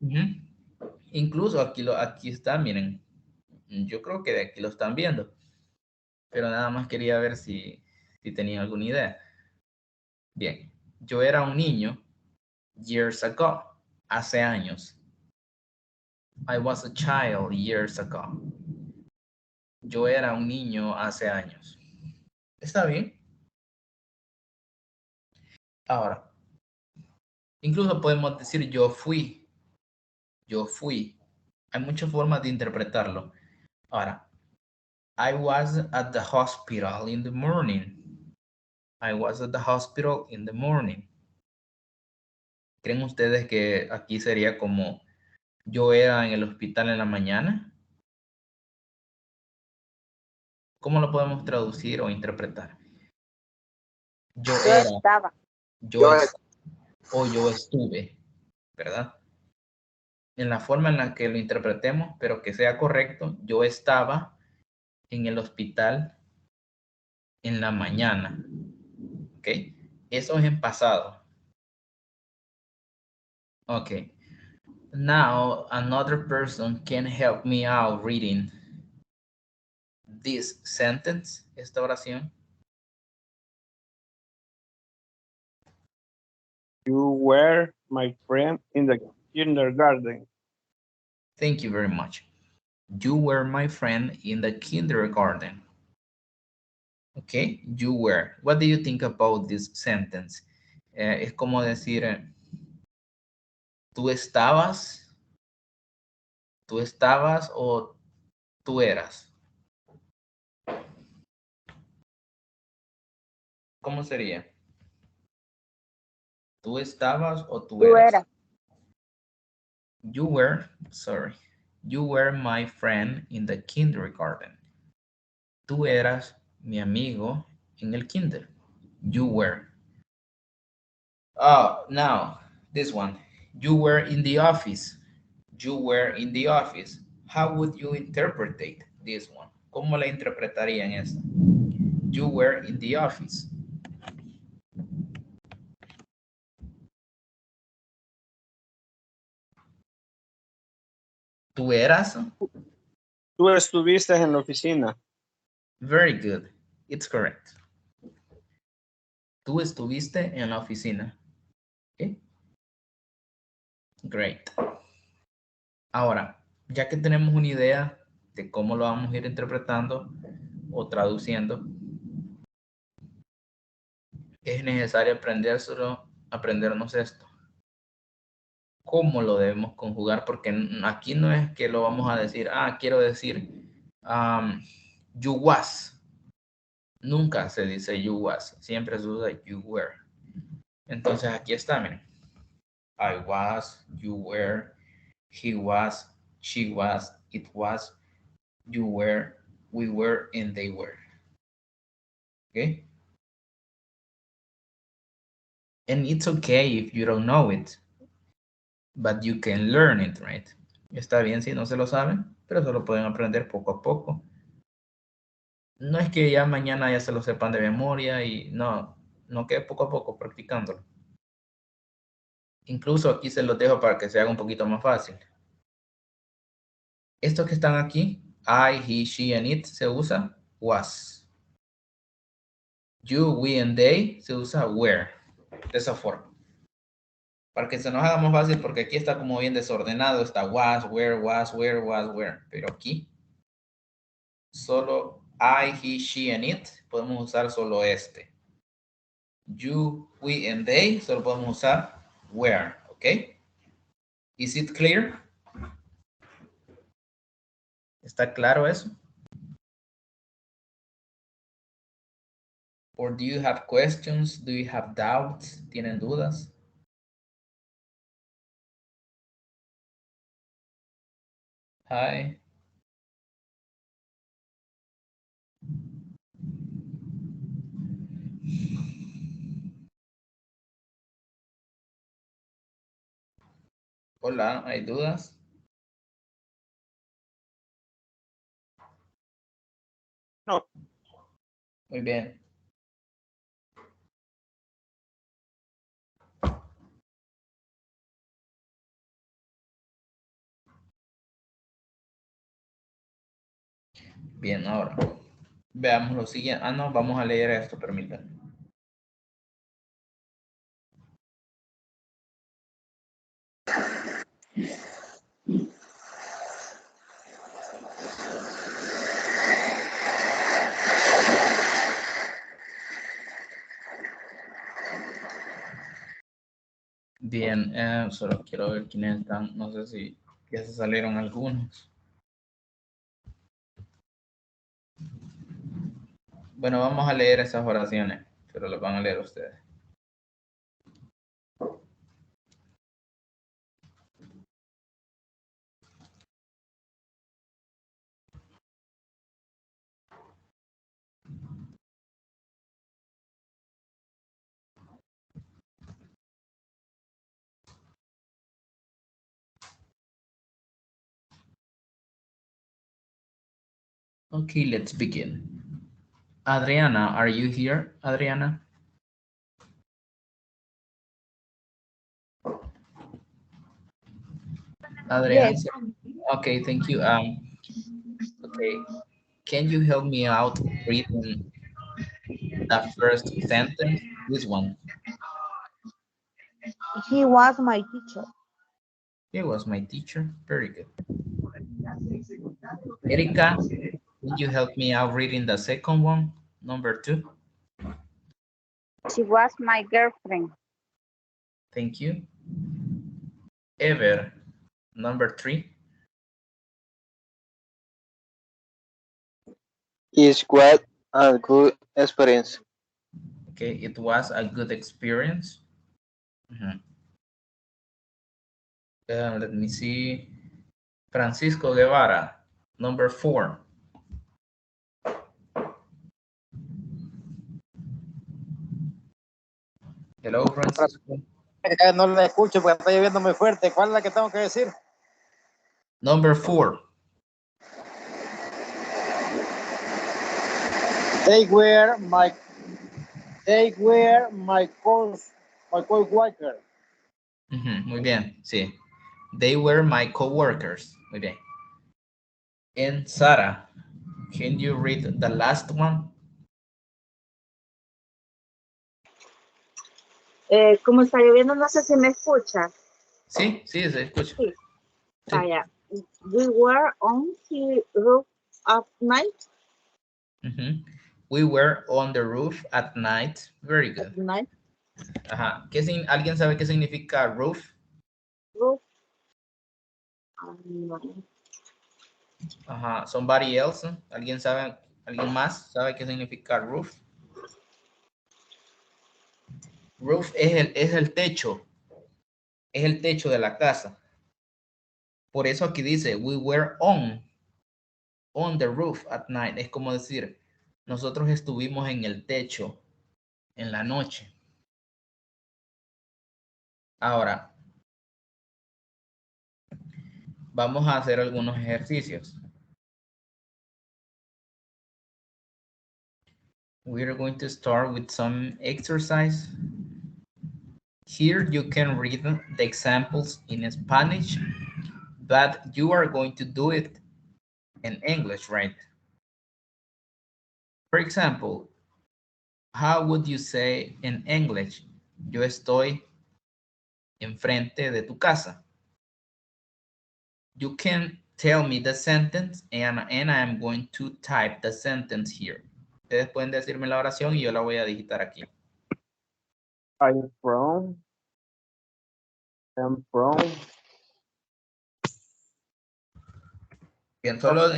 Ujú. Incluso aquí está, miren. Yo creo que de aquí lo están viendo. Pero nada más quería ver si tenían alguna idea. Bien. Yo era un niño years ago. Hace años. I was a child years ago. Yo era un niño hace años. ¿Está bien? Ahora, incluso podemos decir yo fui. Yo fui. Hay muchas formas de interpretarlo. Ahora, I was at the hospital in the morning. I was at the hospital in the morning. ¿Creen ustedes que aquí sería como yo era en el hospital en la mañana? ¿Cómo lo podemos traducir o interpretar? Yo Yo era, estaba. o yo estuve, ¿verdad? En la forma en la que lo interpretemos, pero que sea correcto, yo estaba en el hospital en la mañana. ¿Ok? Eso es en pasado. Ok. Now, another person can help me out reading this sentence, esta oración. You were my friend in the kindergarten. Thank you very much. You were my friend in the kindergarten. Okay, you were. What do you think about this sentence? Es como decir, tú estabas o tú eras. ¿Cómo sería? ¿Tú estabas o tú Tú eras? eras. You were, sorry. You were my friend in the kindergarten. Tú eras mi amigo en el kinder. You were. Oh, now, this one. You were in the office. You were in the office. How would you interpret this one? ¿Cómo la interpretarían esta? You were in the office. ¿Tú eras? Tú estuviste en la oficina. Very good. It's correct. Tú estuviste en la oficina. Okay. Great. Ahora, ya que tenemos una idea de cómo lo vamos a ir interpretando o traduciendo, es necesario aprendernos esto. ¿Cómo lo debemos conjugar? Porque aquí no es que lo vamos a decir, quiero decir, you was. Nunca se dice you was, siempre se usa you were. Entonces aquí está, miren. I was, you were, he was, she was, it was, you were, we were, and they were. Okay? And it's okay if you don't know it, but you can learn it, right? Está bien si no se lo saben, pero se lo pueden aprender poco a poco. No es que ya mañana ya se lo sepan de memoria y no que poco a poco practicándolo. Incluso aquí se los dejo para que se haga un poquito más fácil. Estos que están aquí, I, he, she, and it, se usa was. You, we, and they, se usa were. De esa forma. Para que se nos haga más fácil, porque aquí está como bien desordenado, está was, where, pero aquí solo I, he, she, and it, podemos usar solo este. You, we, and they, solo podemos usar where, ¿ok? Is it clear? ¿Está claro eso? Or do you have questions? Do you have doubts? ¿Tienen dudas? Hi. Hola, ¿hay dudas? No. Muy bien. Bien, ahora veamos lo siguiente. Ah, no, vamos a leer esto, permítanme. Bien, solo quiero ver quiénes están. No sé si ya se salieron algunos. Bueno, vamos a leer esas oraciones, pero las van a leer ustedes. Okay, let's begin. Adriana, are you here, Adriana? Adriana. Yes. Okay, thank you. Okay, can you help me out reading the first sentence? This one. He was my teacher. He was my teacher. Very good. Erika, can you help me out reading the second one, number 2? She was my girlfriend. Thank you. Ever, number 3. Is quite a good experience. Okay, it was a good experience. Let me see. Francisco Guevara, number 4. Hello, Francisco. No la escucho porque está lloviendo muy fuerte. ¿Cuál es la que tengo que decir? Number 4. They were my co-worker. Muy bien, sí. They were my co-workers. Muy bien. And Sara, can you read the last one? Como está lloviendo, no sé si me escucha. Sí, sí, se escucha. Sí. Vaya. We were on the roof at night. We were on the roof at night. Very good. At night. Ajá. ¿Alguien sabe qué significa roof? Roof. Ajá. Somebody else? ¿Alguien sabe? ¿Alguien más sabe qué significa roof? Roof es el techo. Es el techo de la casa. Por eso aquí dice, we were on the roof at night. Es como decir, nosotros estuvimos en el techo en la noche. Ahora, vamos a hacer algunos ejercicios. We are going to start with some exercise. Here you can read the examples in Spanish, but you are going to do it in English, right? For example, how would you say in English, yo estoy enfrente de tu casa. You can tell me the sentence and I am going to type the sentence here. Ustedes pueden decirme la oración y yo la voy a digitar aquí. I'm from. Bien, solo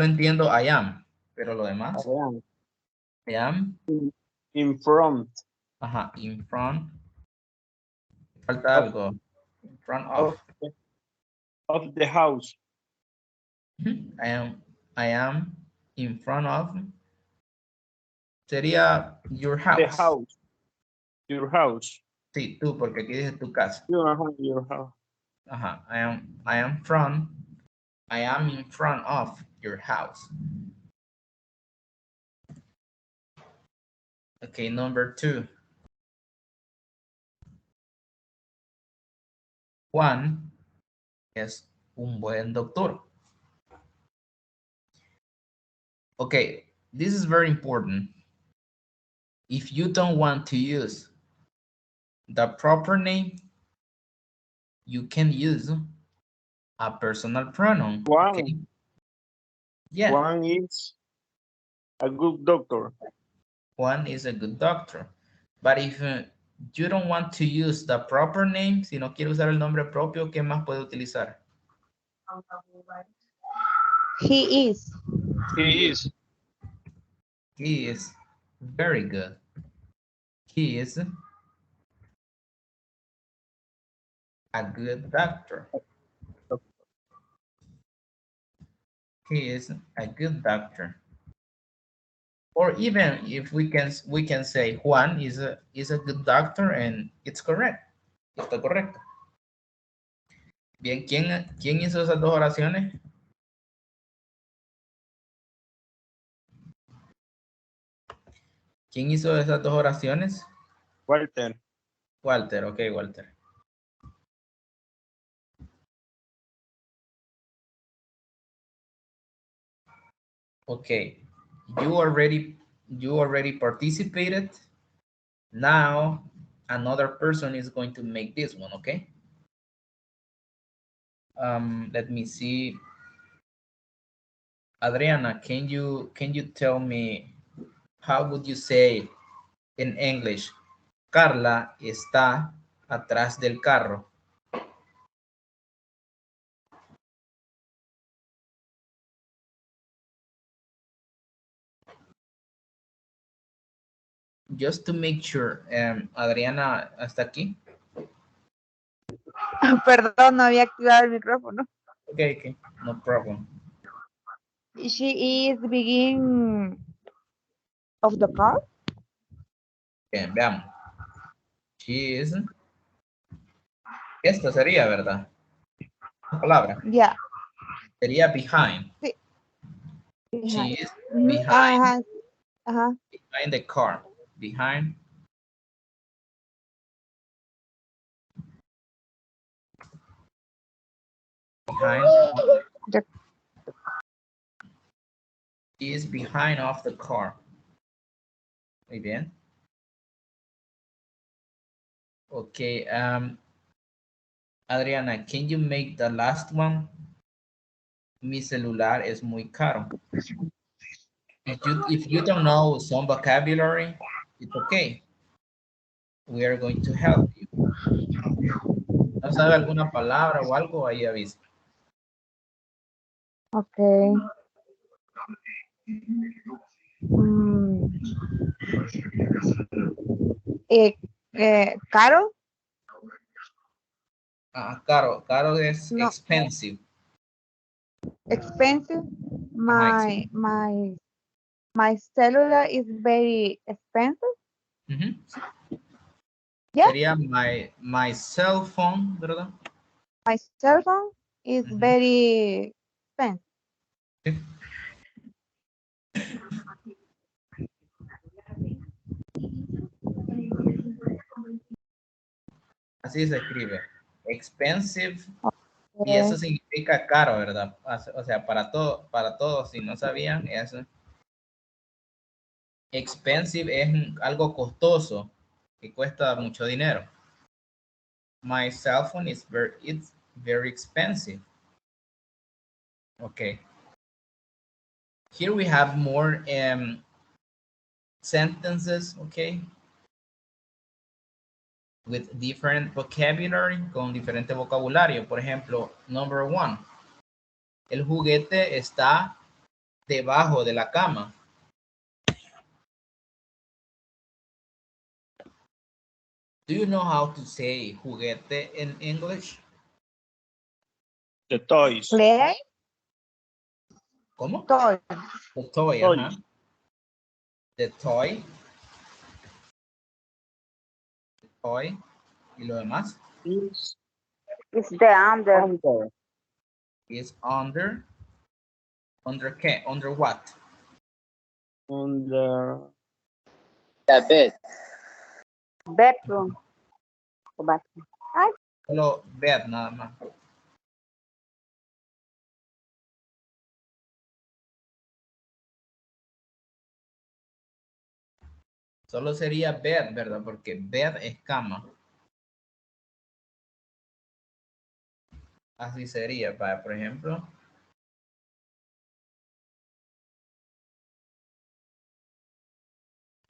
entiendo I am, pero lo demás. I am. In front. Ajá, in front. Falta algo. In front of. Of the house. I am in front of. Sería your house. The house. Your house. Sí, tú, porque aquí dice tu casa. Your house. Ajá, I am in front of your house. Okay, number 2. Juan es un buen doctor. Okay, this is very important. If you don't want to use the proper name, you can use a personal pronoun. Juan. Okay? Yeah. Juan is a good doctor. Juan is a good doctor. But if you don't want to use the proper name, si no quiere usar el nombre propio, ¿qué más puede utilizar? He is. He is. He is very good. He is a good doctor. He is a good doctor. Or even if we can say Juan is a good doctor and it's correct. Está correcto. Bien, ¿quién hizo esas dos oraciones? ¿Quién hizo esas dos oraciones? Walter. Walter, ok, Walter. Okay, you already participated. Now another person is going to make this one, okay? Let me see. Adriana, can you tell me how would you say in English? Carla está atrás del carro. Just to make sure, Adriana, ¿hasta aquí? Perdón, no había activado el micrófono. Okay, no problem. She is beginning of the car. Bien, veamos. She is. Esta sería, ¿verdad? La palabra. Yeah. Sería behind. Sí. She is behind. Behind the car. Behind. Behind. She is behind of the car. Muy bien. Okay. Adriana, can you make the last one? Mi celular es muy caro. If you don't know some vocabulary, it's okay. We are going to help you. ¿No sabe alguna palabra o algo? Ahí avisa. Okay. ¿Caro? Caro es No. expensive. Expensive. Ajá, My cellular is very expensive. Yeah. Sería my cell phone, ¿verdad? My cell phone is very expensive. Sí. Así se escribe. Expensive. Y eso significa caro, ¿verdad? O sea, para todos, si no sabían, eso. Expensive es algo costoso, que cuesta mucho dinero. My cell phone is very expensive. Okay. Here we have more sentences, okay, with different vocabulary, con diferente vocabulario. Por ejemplo, number 1. El juguete está debajo de la cama. Do you know how to say juguete in English? The toys. Play, ¿Cómo? toy. The toy, Toys. ajá. The toy. Toy. ¿Y lo demás? Is It's the under. under. Is under. ¿Under qué? Under what? Under. The bed. Bedroom. O bathroom. Ay, Solo bed, nada más. Solo sería bed, ¿verdad? Porque bed es cama. Así sería, para, por ejemplo.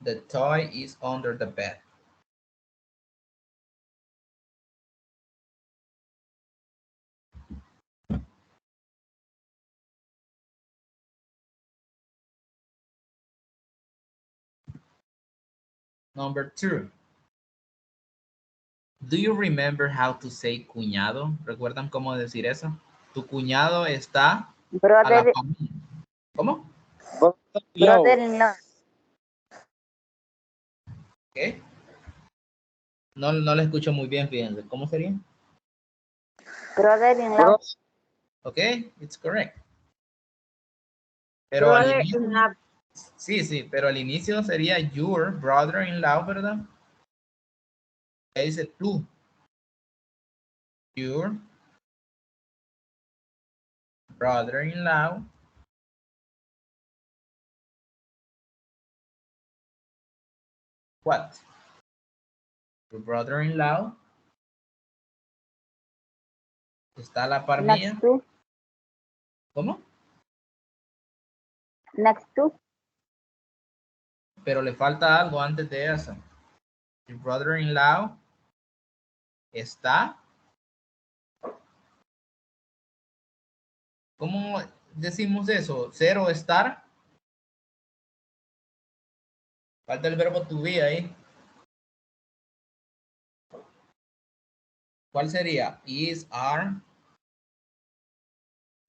The toy is under the bed. Number 2. Do you remember how to say cuñado? ¿Recuerdan cómo decir eso? Tu cuñado está a la brother, familia. ¿Cómo? brother-in-law. ¿Qué? No le escucho muy bien, fíjense. ¿Cómo sería? Brother-in-law. Ok, it's correct. Pero al inicio, Brother-in-law. sí, pero al inicio sería your brother-in-law, ¿verdad? Ahí dice tú. Your brother-in-law. What? Your brother-in-law está a la par mía. Next to. ¿Cómo? Next to. Pero le falta algo antes de eso. Your brother-in-law está. ¿Cómo decimos eso? ¿Cero estar? Falta el verbo to be ahí. ¿Cuál sería? Is, are.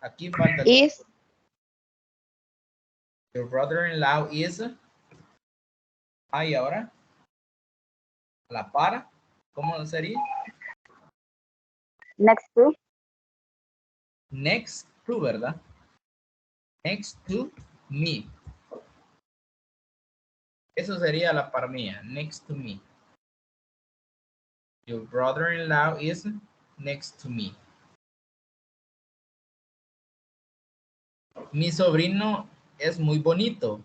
Aquí falta el Is, your brother-in-law is. Ahí ahora. La para. ¿Cómo sería? Next to. Next to, ¿verdad? Next to me. Eso sería la par mía. Next to me. Your brother-in-law is next to me. Mi sobrino es muy bonito.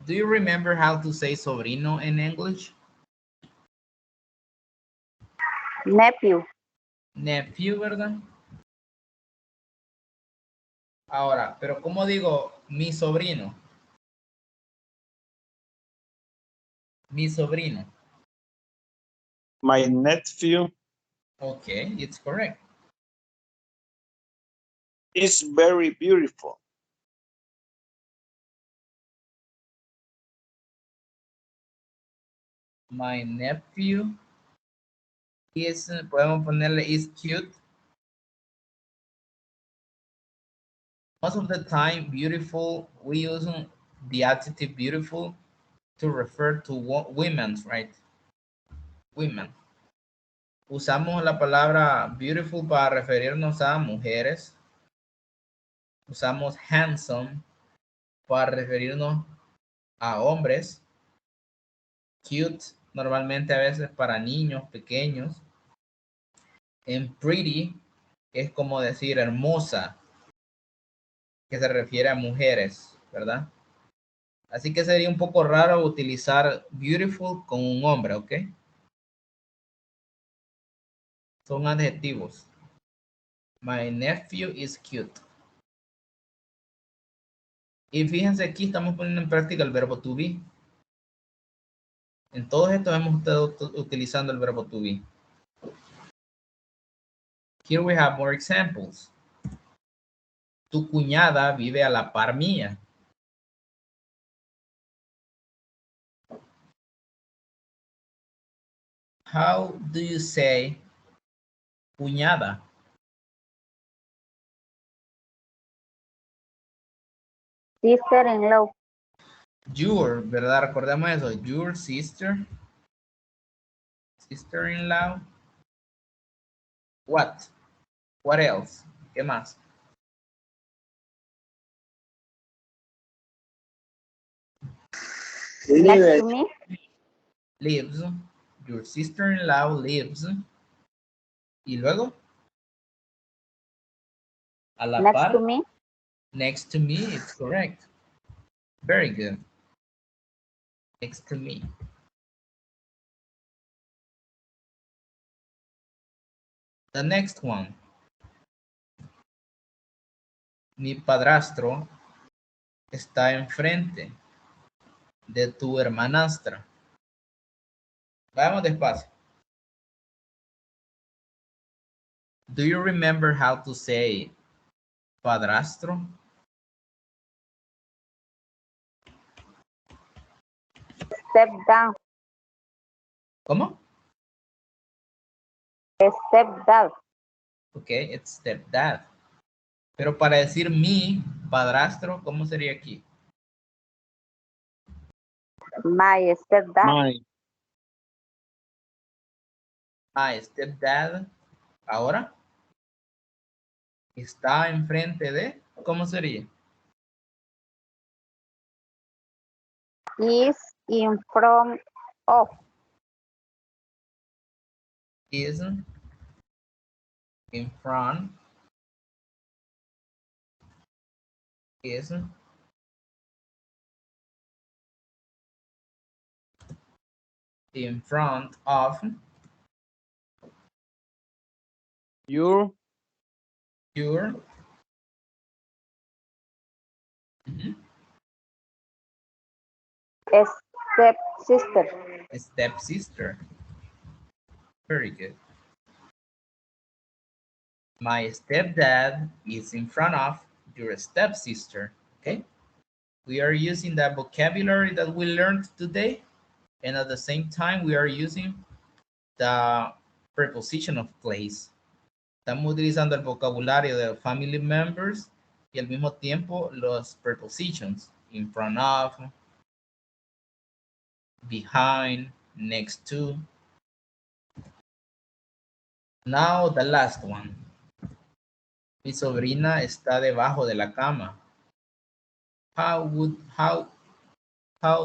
Do you remember how to say sobrino in English? Nephew. Nephew, ¿verdad? Ahora, pero ¿cómo digo mi sobrino? Mi sobrino. My nephew Okay, it's correct. is very beautiful. My nephew is, podemos ponerle is cute. Most of the time, beautiful, we use the adjective beautiful to refer to women, right? Women. Usamos la palabra beautiful para referirnos a mujeres. Usamos handsome para referirnos a hombres. Cute, normalmente a veces para niños pequeños. En pretty es como decir hermosa, que se refiere a mujeres, ¿verdad? Así que sería un poco raro utilizar beautiful con un hombre, ¿ok? Son adjetivos. My nephew is cute. Y fíjense, aquí estamos poniendo en práctica el verbo to be. En todos estos hemos estado utilizando el verbo to be. Here we have more examples. Tu cuñada vive a la par mía. How do you say cuñada? Sister-in-law. Your, ¿verdad? Recordemos eso. Your sister. Sister-in-law. What? What else? ¿Qué más? Next to me. Lives. Your sister-in-law lives. Y luego. A la Next par. to me. Next to me, it's correct. Very good. Next to me. The next one. Mi padrastro está enfrente de tu hermanastra. Vamos despacio. Do you remember how to say padrastro? Step down. ¿Cómo? Stepdad. Ok, it's stepdad. Pero para decir mi padrastro, ¿cómo sería aquí? My stepdad. My stepdad. Ahora. Está enfrente de. ¿Cómo sería? Is in front of. Is in front. Is in front of Your your Stepsister. stepsister. Very good. My stepdad is in front of your stepsister. Okay. We are using that vocabulary that we learned today. And at the same time, we are using the preposition of place. Estamos utilizando el vocabulario de family members y al mismo tiempo los prepositions. In front of, behind, next to. Now the last one. Mi sobrina está debajo de la cama. How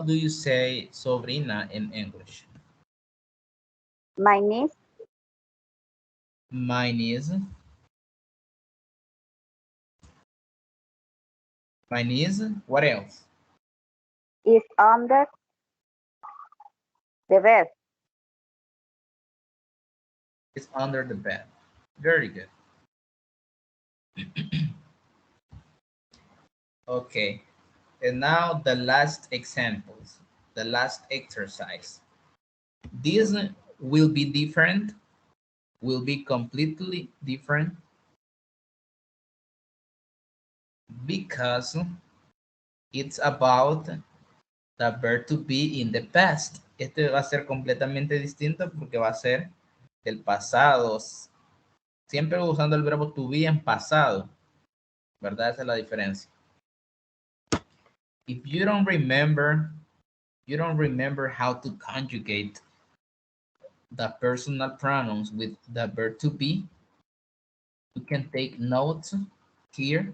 do you say sobrina in English? My niece. My niece. My niece. What else? Is under the bed. It's under the bed. Very good. Okay. And now the last examples, the last exercise. This will be different, will be completely different because it's about the verb to be in the past. Este va a ser completamente distinto porque va a ser el pasado, siempre usando el verbo to be en pasado, ¿verdad? Esa es la diferencia. If you don't remember how to conjugate the personal pronouns with the verb to be, you can take notes here.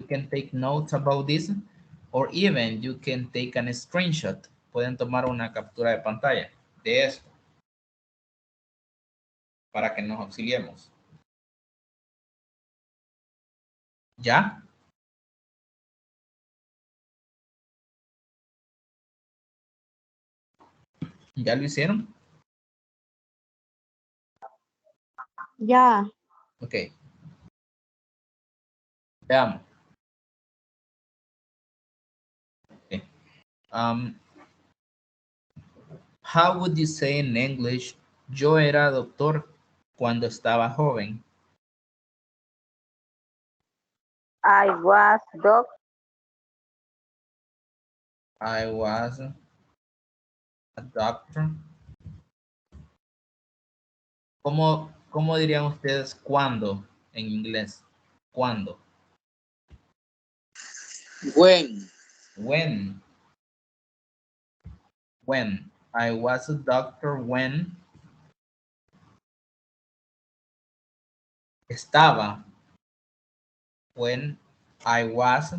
You can take notes about this, or even you can take a screenshot. Pueden tomar una captura de pantalla de esto para que nos auxiliemos. ¿Ya? ¿Ya lo hicieron? Yeah. Ok. Veamos. Okay. How would you say in English, yo era doctor cuando estaba joven? I was dog. I was a doctor. ¿Cómo dirían ustedes cuándo en inglés? ¿Cuándo? When. When. When. I was a doctor when. Estaba. When I was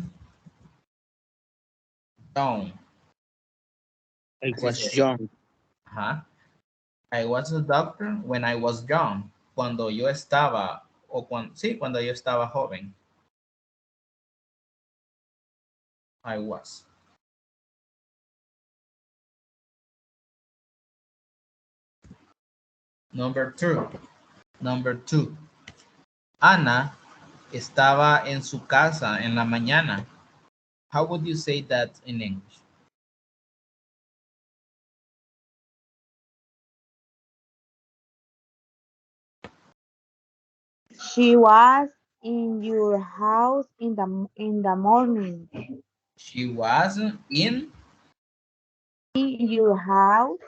young. I Así was sería. young. Ajá. I was a doctor when I was young. Cuando yo estaba, cuando yo estaba joven. I was. Number two. Ana estaba en su casa en la mañana. How would you say that in English? She was in your house in the morning. She was in In your house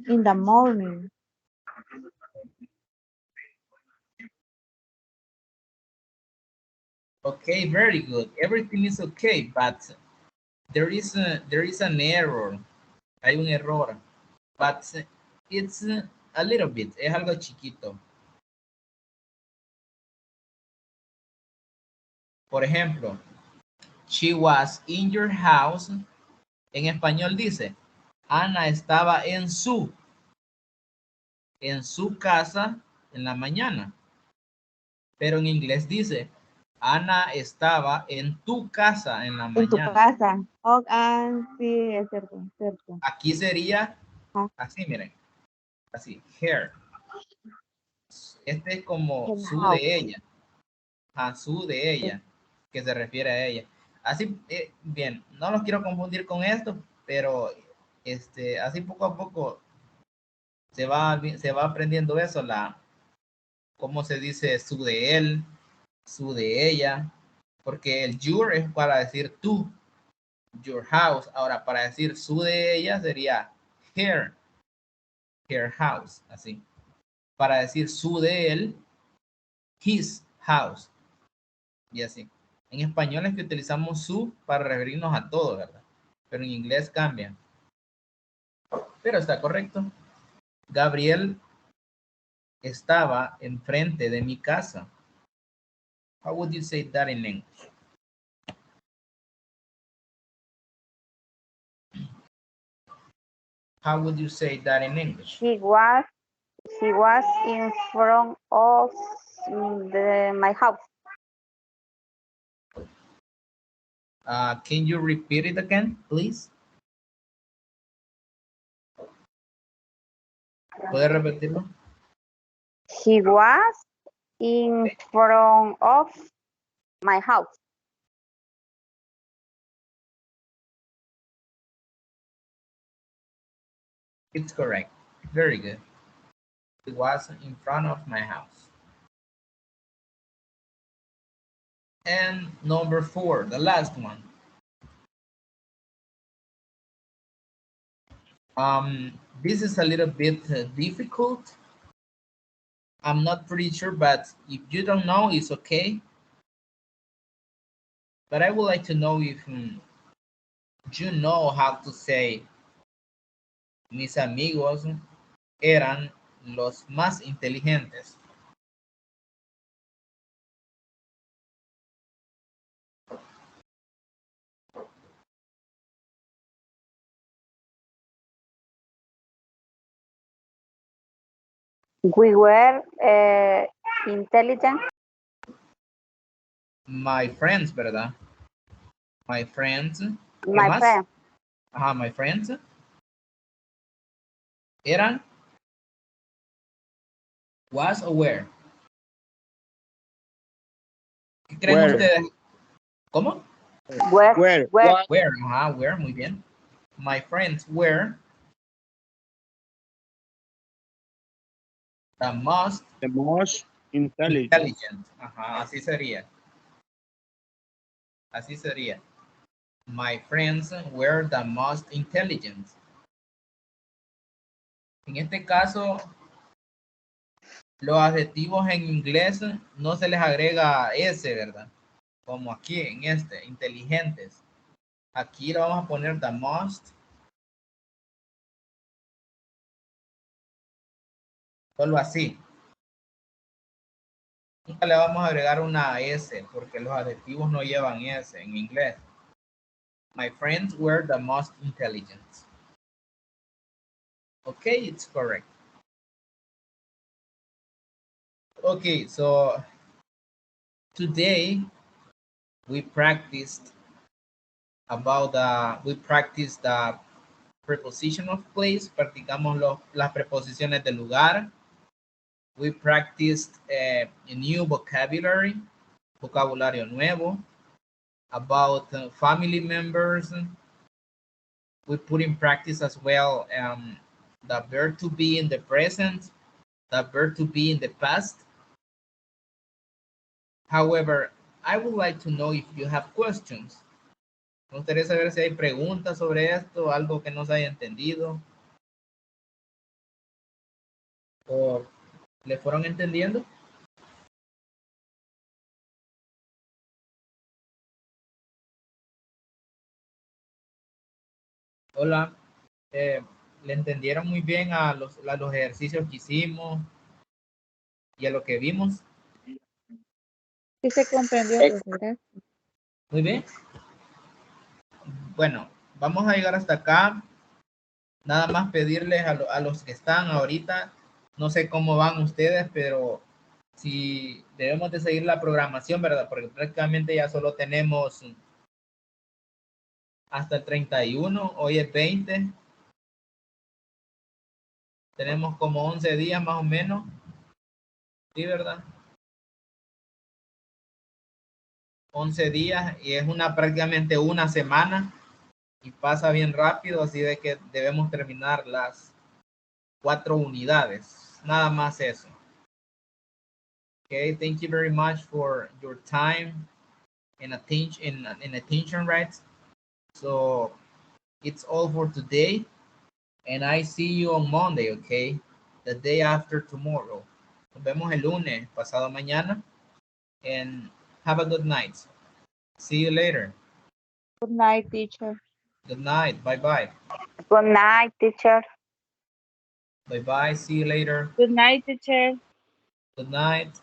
in the morning. okay, very good. Everything is okay, but there is an error. Hay un error, but it's a little bit. Es algo chiquito. Por ejemplo, she was in your house. En español dice, Ana estaba en su casa en la mañana. Pero en inglés dice, Ana estaba en tu casa en la En tu mañana. casa. Oh, sí, es cierto, es cierto. Aquí sería Ah. así, miren. Así, her. Este es como In su house. de ella. A su de ella, que se refiere a ella. Así, bien, no los quiero confundir con esto, pero así poco a poco se va aprendiendo eso, cómo se dice su de él, su de ella, porque el your es para decir tú, your house. Ahora, para decir su de ella sería her house, así. Para decir su de él, his house, y así. En español es que utilizamos su para referirnos a todo, ¿verdad? Pero en inglés cambia. Pero está correcto. Gabriel estaba enfrente de mi casa. How would you say that in English? How would you say that in English? She was in front of my house. Can you repeat it again, please? ¿Puede repetirlo? She was in front of my house. It's correct. Very good. It was in front of my house. And number 4, the last one. This is a little bit difficult. I'm not pretty sure, but if you don't know, it's okay. But I would like to know if you know how to say mis amigos eran los más inteligentes. We were intelligent. My friends, ¿verdad? My friends. ¿Qué My más? friend. Ajá, my friends. ¿Eran? Was o were? ¿Qué creen Where. ustedes? ¿Cómo? Where, Where. where, Were, ajá, were, muy bien. My friends were the most The most intelligent. intelligent. Ajá, así sería. Así sería. My friends were the most intelligent. En este caso, los adjetivos en inglés no se les agrega S, ¿verdad? Como aquí en este, inteligentes. Aquí lo vamos a poner the most. Solo así. Nunca le vamos a agregar una S porque los adjetivos no llevan S en inglés. My friends were the most intelligent. Okay, it's correct. Okay, so today we practiced the preposition of place. Practicamos las preposiciones de lugar. We practiced a new vocabulary, vocabulario nuevo, about family members. We put in practice as well the verb to be in the present, the verb to be in the past. However, I would like to know if you have questions. Me gustaría saber si hay preguntas sobre esto, algo que no se haya entendido. ¿O le fueron entendiendo? Hola. ¿Le entendieron muy bien a los ejercicios que hicimos y a lo que vimos? Sí se comprendió, profesor. Muy bien. Bueno, vamos a llegar hasta acá. Nada más pedirles a los que están ahorita, no sé cómo van ustedes, pero si debemos de seguir la programación, ¿verdad? Porque prácticamente ya solo tenemos hasta el 31, hoy es 20. Tenemos como 11 días más o menos. Sí, ¿verdad? 11 días y es prácticamente una semana y pasa bien rápido, así de que debemos terminar las 4 unidades. Nada más eso. Okay, thank you very much for your time and attention, right? So it's all for today, and I see you on Monday, okay? The day after tomorrow. Nos vemos el lunes, pasado mañana, and have a good night. See you later. Good night, teacher. Good night. Bye-bye. good night, teacher. Bye-bye. See you later. Good night, teacher. Good night.